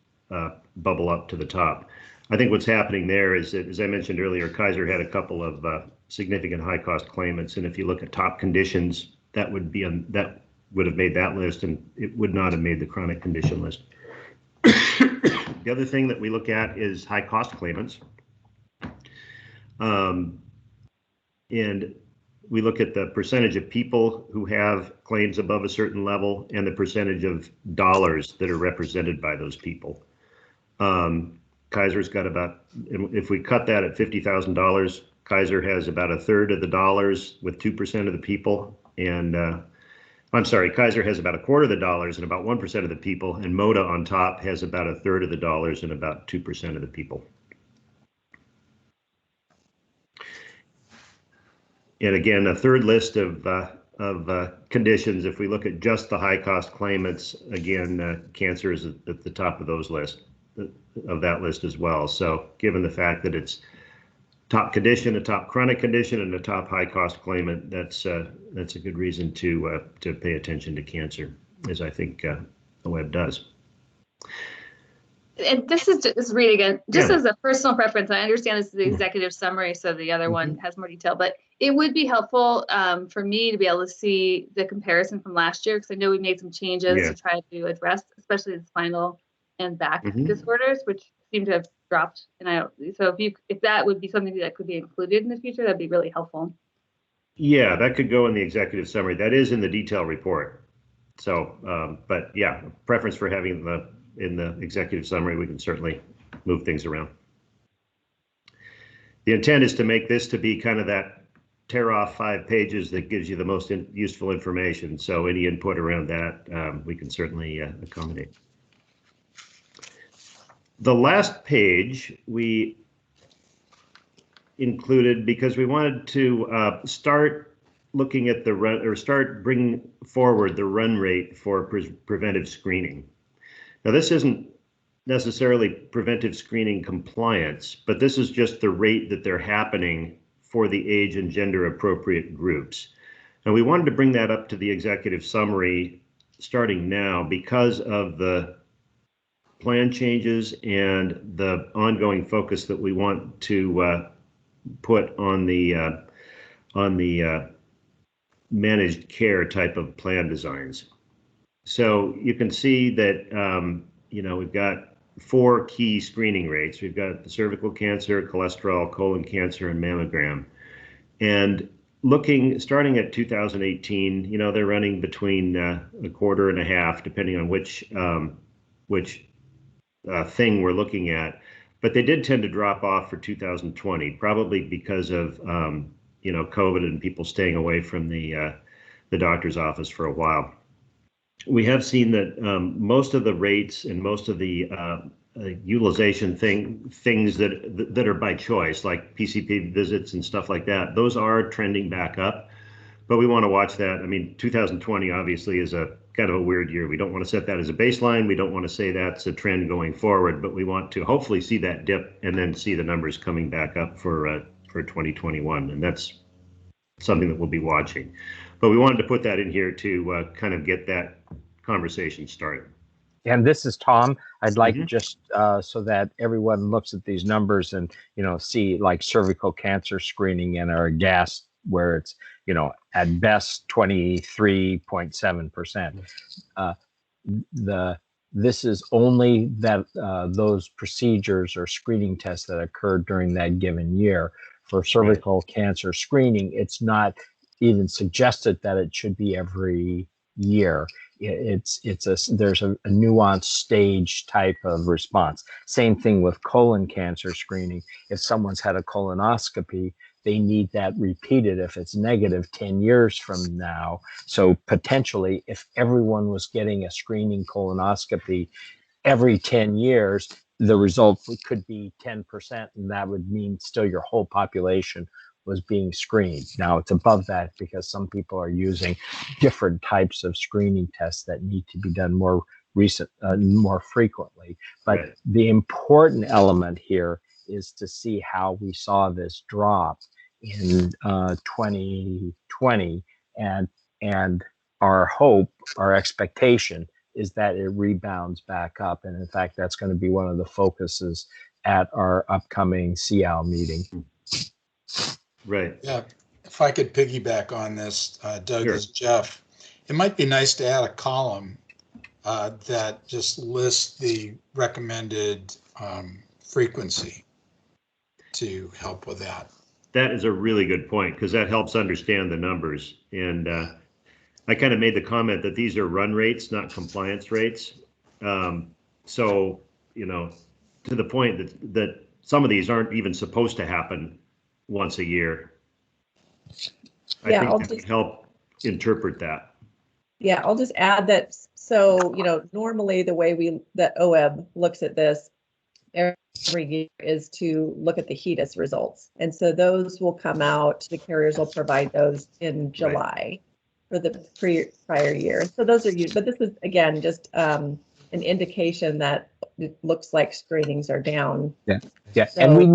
[SPEAKER 15] bubble up to the top. I think what's happening there is that, as I mentioned earlier, Kaiser had a couple of significant high-cost claimants, and if you look at top conditions, that would have made that list, and it would not have made the chronic condition list. The other thing that we look at is high-cost claimants, and we look at the percentage of people who have claims above a certain level and the percentage of dollars that are represented by those people. Kaiser's got about, if we cut that at $50,000, Kaiser has about 1/3 of the dollars with 2% of the people. And I'm sorry, Kaiser has about 1/4 of the dollars and about 1% of the people. And MODA on top has about 1/3 of the dollars and about 2% of the people. And again, a third list of conditions. If we look at just the high cost claimants, again, cancer is at the top of that list as well. So given the fact that it's top condition, a top chronic condition, and a top high cost claimant, that's a good reason to pay attention to cancer, as I think OEBB does.
[SPEAKER 11] And this is Reed again, just
[SPEAKER 15] Yeah.
[SPEAKER 11] as a personal preference, I understand this is the executive summary, so the other one has more detail, but it would be helpful for me to be able to see the comparison from last year, because I know we made some changes to try to address, especially the spinal and back disorders, which seem to have dropped. And so if that would be something that could be included in the future, that'd be really helpful.
[SPEAKER 15] Yeah, that could go in the executive summary. That is in the detail report. So, but yeah, preference for having in the executive summary, we can certainly move things around. The intent is to make this to be kind of that tear off 5 pages that gives you the most useful information. So any input around that, we can certainly accommodate. The last page we included because we wanted to start looking at the run, or start bringing forward the run rate for preventive screening. Now, this isn't necessarily preventive screening compliance, but this is just the rate that they're happening for the age and gender appropriate groups. And we wanted to bring that up to the executive summary starting now because of the plan changes and the ongoing focus that we want to put on the managed care type of plan designs. So you can see that we've got 4 key screening rates. We've got the cervical cancer, cholesterol, colon cancer, and mammogram. And starting at 2018, they're running between 1/4 and 1/2, depending on which thing we're looking at. But they did tend to drop off for 2020, probably because of COVID and people staying away from the doctor's office for a while. We have seen that most of the rates and most of the utilization things that are by choice, like PCP visits and stuff like that, those are trending back up. but we want to watch that. I mean, 2020 obviously is a kind of a weird year. We don't want to set that as a baseline. We don't want to say that's a trend going forward, but we want to hopefully see that dip and then see the numbers coming back up for 2021. And that's something that we'll be watching. But we wanted to put that in here to kind of get that conversation started.
[SPEAKER 10] And this is Tom. I'd like just so that everyone looks at these numbers and, see like cervical cancer screening and are aghast where it's, at best 23.7%. This is only that those procedures or screening tests that occurred during that given year. For cervical cancer screening, it's not even suggested that it should be every year. There's a nuanced stage type of response. Same thing with colon cancer screening. If someone's had a colonoscopy, they need that repeated if it's negative 10 years from now. So potentially, if everyone was getting a screening colonoscopy every 10 years, the result could be 10%, and that would mean still your whole population was being screened. Now it's above that because some people are using different types of screening tests that need to be done more frequently. But the important element here is to see how we saw this drop in 2020, and our hope, our expectation is that it rebounds back up. And in fact, that's going to be one of the focuses at our upcoming CL meeting.
[SPEAKER 15] Right.
[SPEAKER 3] Yeah. If I could piggyback on this, Doug, this is Jeff. It might be nice to add a column that just lists the recommended frequency to help with that.
[SPEAKER 15] That is a really good point because that helps understand the numbers. And I kind of made the comment that these are run rates, not compliance rates. So, to the point that some of these aren't even supposed to happen once a year. I think that can help interpret that.
[SPEAKER 7] Yeah, I'll just add that. So, normally the way that OEB looks at this every year is to look at the HEDIS results. And so those will come out, the carriers will provide those in July for the prior year. So those are used, but this is again, just an indication that it looks like screenings are down.
[SPEAKER 10] Yeah.
[SPEAKER 7] So,
[SPEAKER 10] and we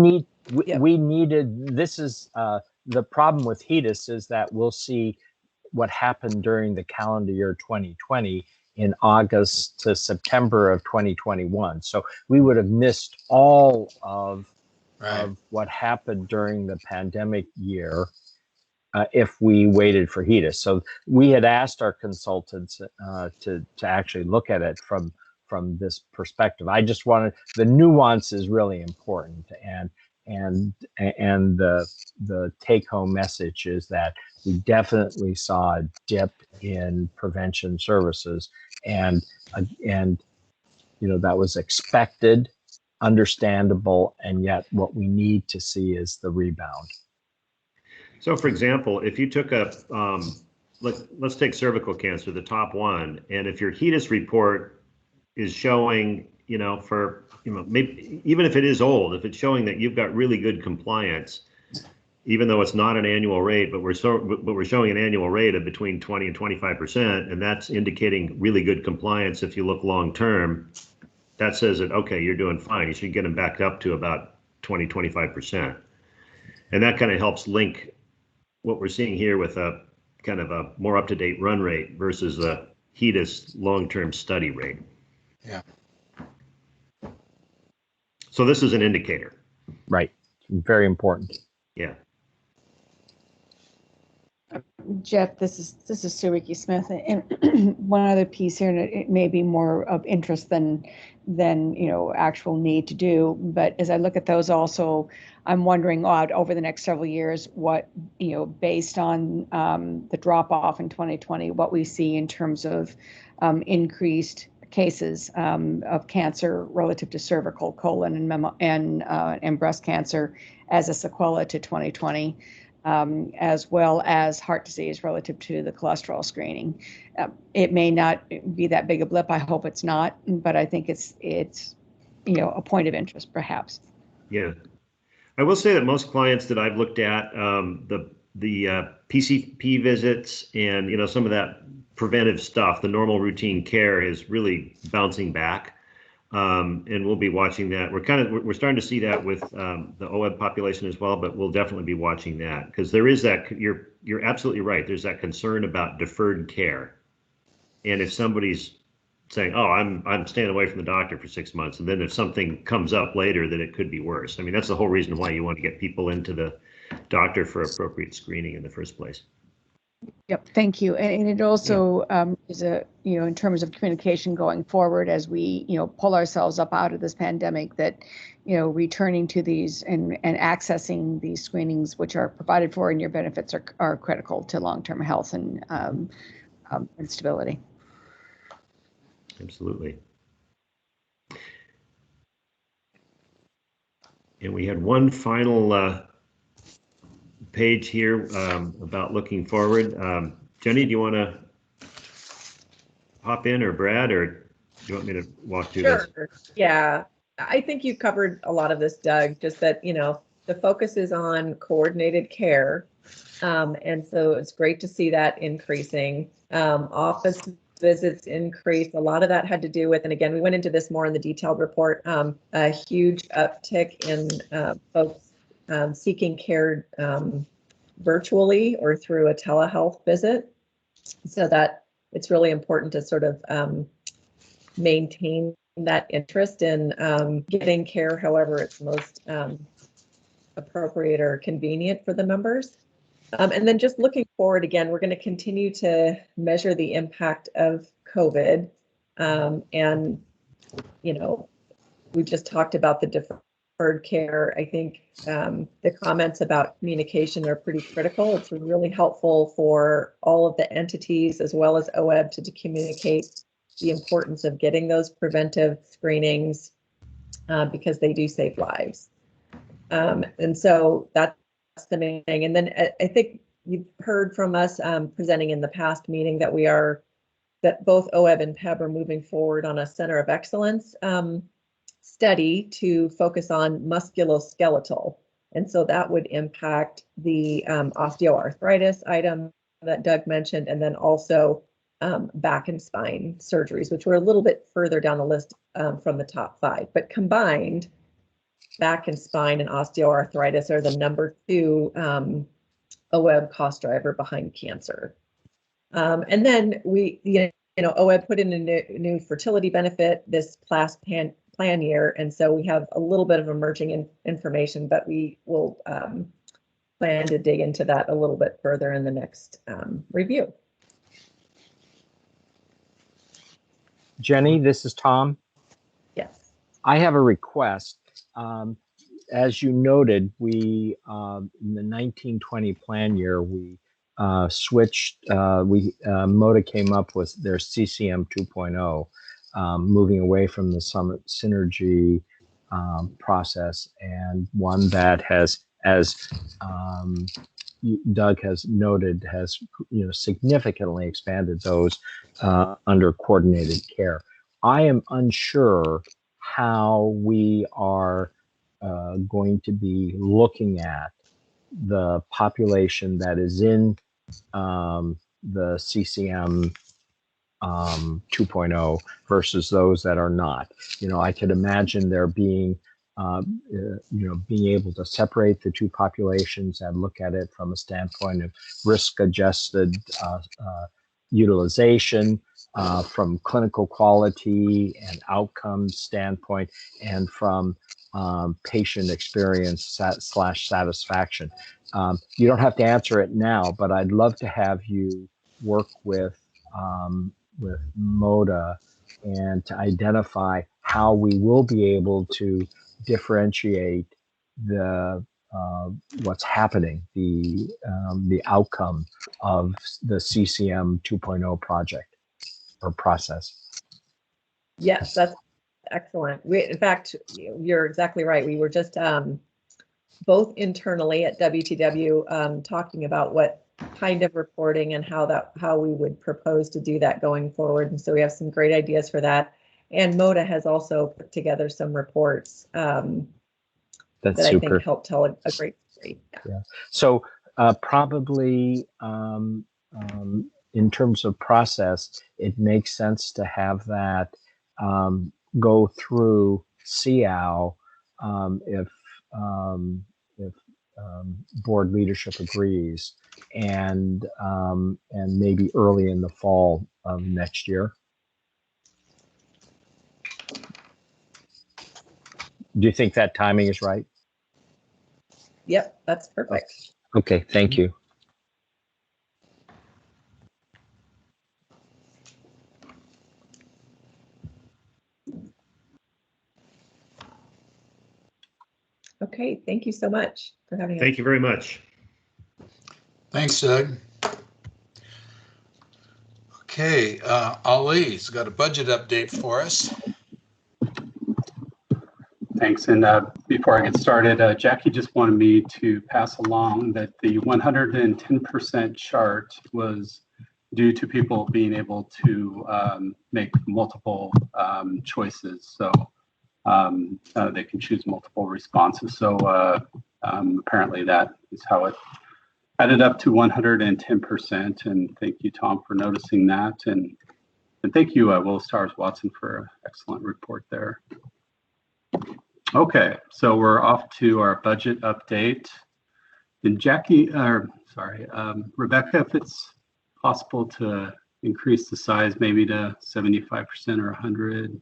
[SPEAKER 10] needed, this is the problem with HEDIS is that we'll see what happened during the calendar year 2020 in August to September of 2021. So we would have missed all of what happened during the pandemic year if we waited for HEDIS. So we had asked our consultants to actually look at it from this perspective. I just wanted, the nuance is really important, and the take-home message is that we definitely saw a dip in prevention services, and that was expected, understandable, and yet what we need to see is the rebound.
[SPEAKER 15] So, for example, if you took let's take cervical cancer, the top one, and if your HEDIS report is showing, maybe even if it is old, if it's showing that you've got really good compliance, even though it's not an annual rate, but we're showing an annual rate of between 20 and 25%, and that's indicating really good compliance. If you look long term, that says that, okay, you're doing fine. You should get them back up to about 20, 25%. And that kind of helps link what we're seeing here with a kind of a more up-to-date run rate versus the HEDIS long-term study rate.
[SPEAKER 3] Yeah.
[SPEAKER 15] So this is an indicator.
[SPEAKER 10] Right. Very important.
[SPEAKER 15] Yeah.
[SPEAKER 16] Jeff, this is Suiki Smith, and one other piece here, and it may be more of interest than actual need to do. But as I look at those, also, I'm wondering over the next several years, what based on the drop off in 2020, what we see in terms of increased cases of cancer relative to cervical, colon, and breast cancer as a sequela to 2020. As well as heart disease relative to the cholesterol screening. It may not be that big a blip. I hope it's not, but I think it's a point of interest perhaps.
[SPEAKER 15] Yeah, I will say that most clients that I've looked at, PCP visits and, you know, some of that preventive stuff, the normal routine care is really bouncing back. And we'll be watching that. We're starting to see that with the OEB population as well, but we'll definitely be watching that because there is that, you're absolutely right. There's that concern about deferred care. And if somebody's saying, oh, I'm staying away from the doctor for 6 months, and then if something comes up later, then it could be worse. I mean, that's the whole reason why you want to get people into the doctor for appropriate screening in the first place.
[SPEAKER 16] Yep, thank you. And it also is a, you know, in terms of communication going forward as we, you know, pull ourselves up out of this pandemic, that, you know, returning to these and accessing these screenings, which are provided for in your benefits, are critical to long-term health and stability.
[SPEAKER 15] Absolutely. And we had one final page here about looking forward. Jenny, do you want to hop in, or Brad, or do you want me to walk through this?
[SPEAKER 7] Sure. Yeah, I think you covered a lot of this, Doug, just that, you know, the focus is on coordinated care. And so it's great to see that increasing. Office visits increased. A lot of that had to do with, and again, we went into this more in the detailed report, a huge uptick in folks seeking care virtually or through a telehealth visit. So that it's really important to sort of maintain that interest in getting care however it's most appropriate or convenient for the members. And then just looking forward, again, we're going to continue to measure the impact of COVID. And, you know, we just talked about the deferred care. I think the comments about communication are pretty critical. It's really helpful for all of the entities as well as OEB to communicate the importance of getting those preventive screenings because they do save lives. And so that's the main thing. And then I think you've heard from us presenting in the past meeting that that both OEB and PEB are moving forward on a Center of Excellence study to focus on musculoskeletal. And so that would impact the osteoarthritis item that Doug mentioned, and then also back and spine surgeries, which were a little bit further down the list from the top 5. But combined, back and spine and osteoarthritis are the #2 OEB cost driver behind cancer. And then OEB put in a new fertility benefit this last plan year, and so we have a little bit of emerging information, but we will plan to dig into that a little bit further in the next review.
[SPEAKER 10] Jenny, this is Tom.
[SPEAKER 7] Yes.
[SPEAKER 10] I have a request. As you noted, we in the 1920 plan year, we switched. MODA came up with their CCM 2.0, moving away from the Summit Synergy process, and one that has, as Doug has noted, has significantly expanded those under coordinated care. I am unsure how we are going to be looking at the population that is in the CCM 2.0 versus those that are not. I could imagine there being, being able to separate the two populations and look at it from a standpoint of risk-adjusted utilization, from clinical quality and outcome standpoint, and from patient experience / satisfaction. You don't have to answer it now, but I'd love to have you work with MODA and to identify how we will be able to differentiate the what's happening, the outcome of the CCM 2.0 project or process.
[SPEAKER 7] Yes, that's excellent. In fact, you're exactly right. We were just both internally at WTW talking about what kind of reporting and how we would propose to do that going forward. And so we have some great ideas for that. And MODA has also put together some reports that
[SPEAKER 10] super.
[SPEAKER 7] I think help tell a great story.
[SPEAKER 10] Yeah. So probably in terms of process, it makes sense to have that go through CAO if board leadership agrees, and maybe early in the fall of next year. Do you think that timing is right?
[SPEAKER 7] Yep, that's perfect.
[SPEAKER 10] Okay, thank you.
[SPEAKER 7] Okay, thank you so much for having us.
[SPEAKER 15] Thank you very much.
[SPEAKER 3] Thanks, Doug. Okay, Ali's got a budget update for us.
[SPEAKER 6] Thanks. And before I get started, Jackie just wanted me to pass along that the 110% chart was due to people being able to make multiple choices. So they can choose multiple responses. So apparently that is how it added up to 110%. And thank you, Tom, for noticing that. And thank you, Will Stars Watson, for an excellent report there. Okay, so we're off to our budget update. And Rebecca, if it's possible to increase the size maybe to 75% or 100.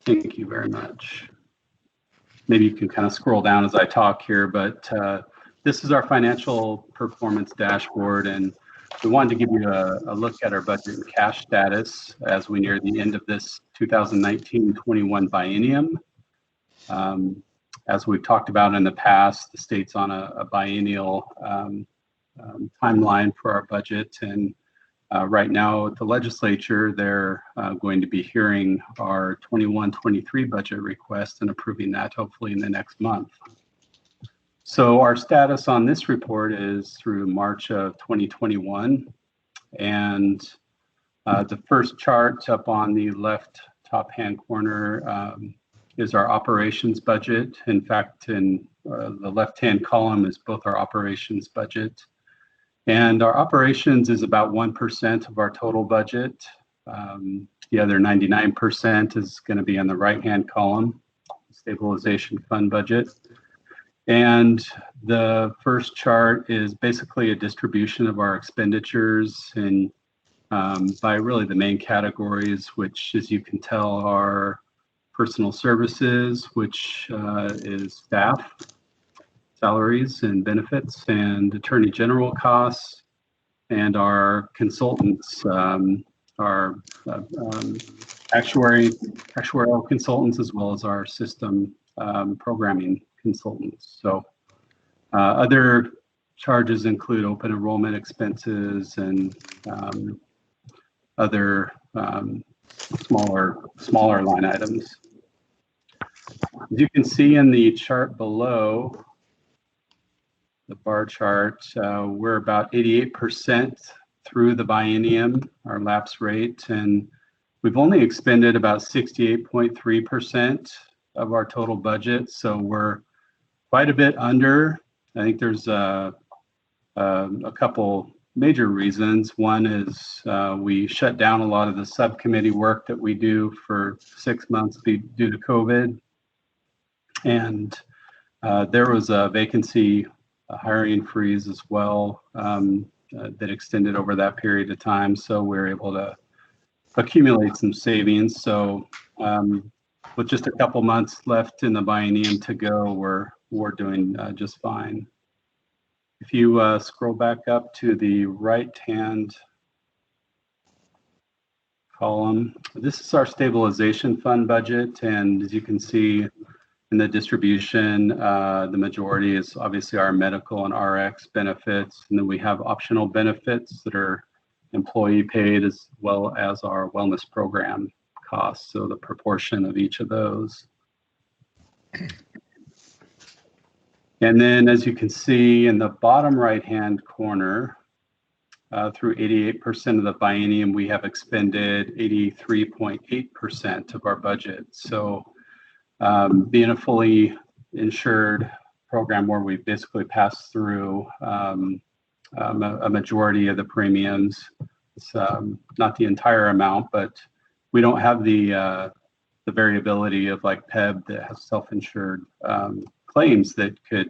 [SPEAKER 6] Thank you very much. Maybe you can kind of scroll down as I talk here, but this is our financial performance dashboard, and we wanted to give you a look at our budget and cash status as we near the end of this 2019-21 biennium. As we've talked about in the past, the state's on a biennial timeline for our budget, and right now at the legislature, they're going to be hearing our 21-23 budget request and approving that hopefully in the next month. So our status on this report is through March of 2021. And the first chart up on the left top hand corner is our operations budget. In fact, in the left-hand column is both our operations budget. And our operations is about 1% of our total budget. The other 99% is going to be in the right-hand column, stabilization fund budget. And the first chart is basically a distribution of our expenditures and by really the main categories, which, as you can tell, are personal services, which is staff, salaries and benefits, and attorney general costs, and our consultants, our actuarial consultants, as well as our system programming consultants. So other charges include open enrollment expenses and other smaller line items. As you can see in the chart below, the bar chart, we're about 88% through the biennium, our lapse rate, and we've only expended about 68.3% of our total budget. So we're quite a bit under. I think there's a couple major reasons. One is we shut down a lot of the subcommittee work that we do for 6 months due to COVID. And there was a vacancy, a hiring freeze as well that extended over that period of time. So we were able to accumulate some savings. So with just a couple months left in the biennium to go, we're doing just fine. If you scroll back up to the right-hand column, this is our stabilization fund budget. And as you can see in the distribution, the majority is obviously our medical and RX benefits. And then we have optional benefits that are employee paid, as well as our wellness program costs. So the proportion of each of those. And then, as you can see in the bottom right-hand corner, through 88% of the biennium, we have expended 83.8% of our budget. So being a fully insured program where we basically pass through a majority of the premiums. It's not the entire amount, but we don't have the variability of like PEB that has self-insured claims that could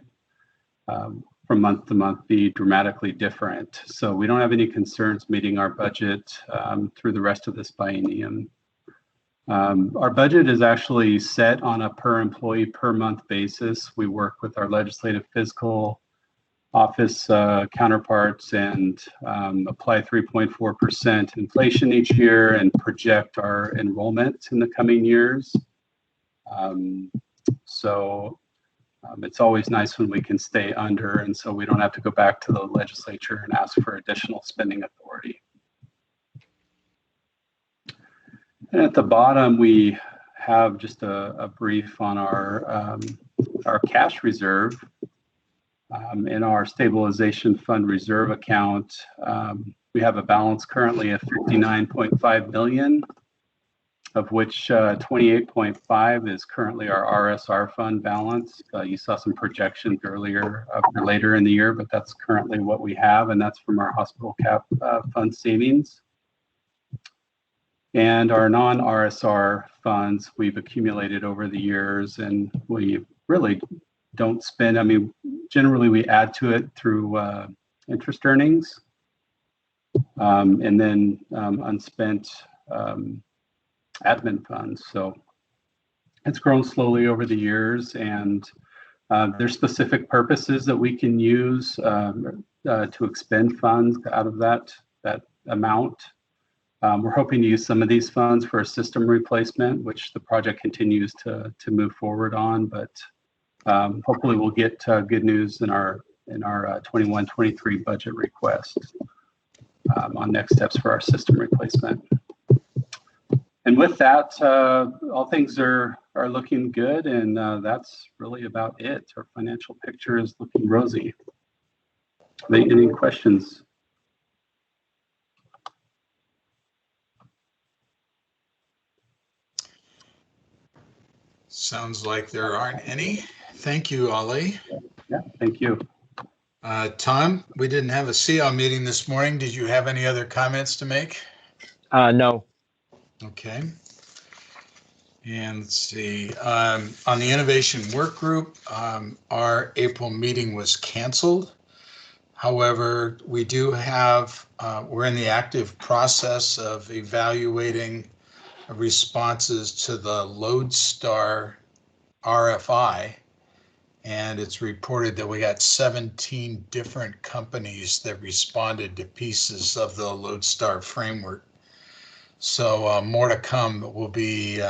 [SPEAKER 6] from month to month be dramatically different. So we don't have any concerns meeting our budget through the rest of this biennium. Our budget is actually set on a per employee per month basis. We work with our legislative fiscal office counterparts and apply 3.4% inflation each year and project our enrollment in the coming years. It's always nice when we can stay under, and so we don't have to go back to the legislature and ask for additional spending authority. And at the bottom, we have just a brief on our cash reserve. In our stabilization fund reserve account, we have a balance currently of 59.5 million, of which 28.5 is currently our RSR fund balance. You saw some projections earlier for later in the year, but that's currently what we have, and that's from our hospital cap fund savings. And our non-RSR funds we've accumulated over the years, and we really don't spend. I mean, generally we add to it through interest earnings, and then unspent admin funds. So it's grown slowly over the years, and there's specific purposes that we can use to expend funds out of that amount. We're hoping to use some of these funds for a system replacement, which the project continues to move forward on, but hopefully we'll get good news in our 21-23 budget request on next steps for our system replacement. And with that, all things are looking good, and that's really about it. Our financial picture is looking rosy. Any questions?
[SPEAKER 3] Sounds like there aren't any. Thank you, Ollie.
[SPEAKER 6] Yeah, thank you.
[SPEAKER 3] Tom, we didn't have a CL meeting this morning. Did you have any other comments to make?
[SPEAKER 10] No.
[SPEAKER 3] Okay. And let's see, on the innovation work group, our April meeting was canceled. However, we do have, we're in the active process of evaluating responses to the Lodestar RFI. And it's reported that we got 17 different companies that responded to pieces of the Lodestar framework. So more to come, but we'll be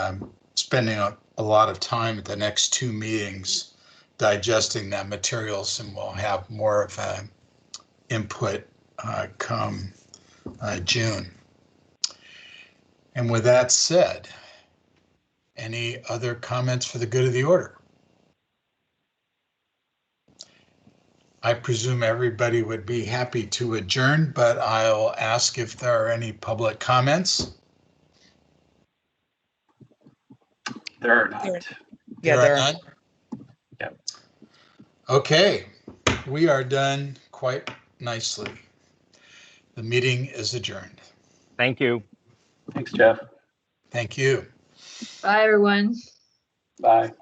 [SPEAKER 3] spending a lot of time at the next two meetings digesting that materials, and we'll have more of an input come June. And with that said, any other comments for the good of the order? I presume everybody would be happy to adjourn, but I'll ask if there are any public comments.
[SPEAKER 6] There are not.
[SPEAKER 7] Yeah, there are.
[SPEAKER 3] None?
[SPEAKER 6] Yeah.
[SPEAKER 3] Okay, we are done quite nicely. The meeting is adjourned.
[SPEAKER 10] Thank you.
[SPEAKER 6] Thanks, Jeff.
[SPEAKER 3] Thank you.
[SPEAKER 11] Bye, everyone.
[SPEAKER 6] Bye.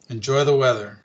[SPEAKER 3] Enjoy the weather.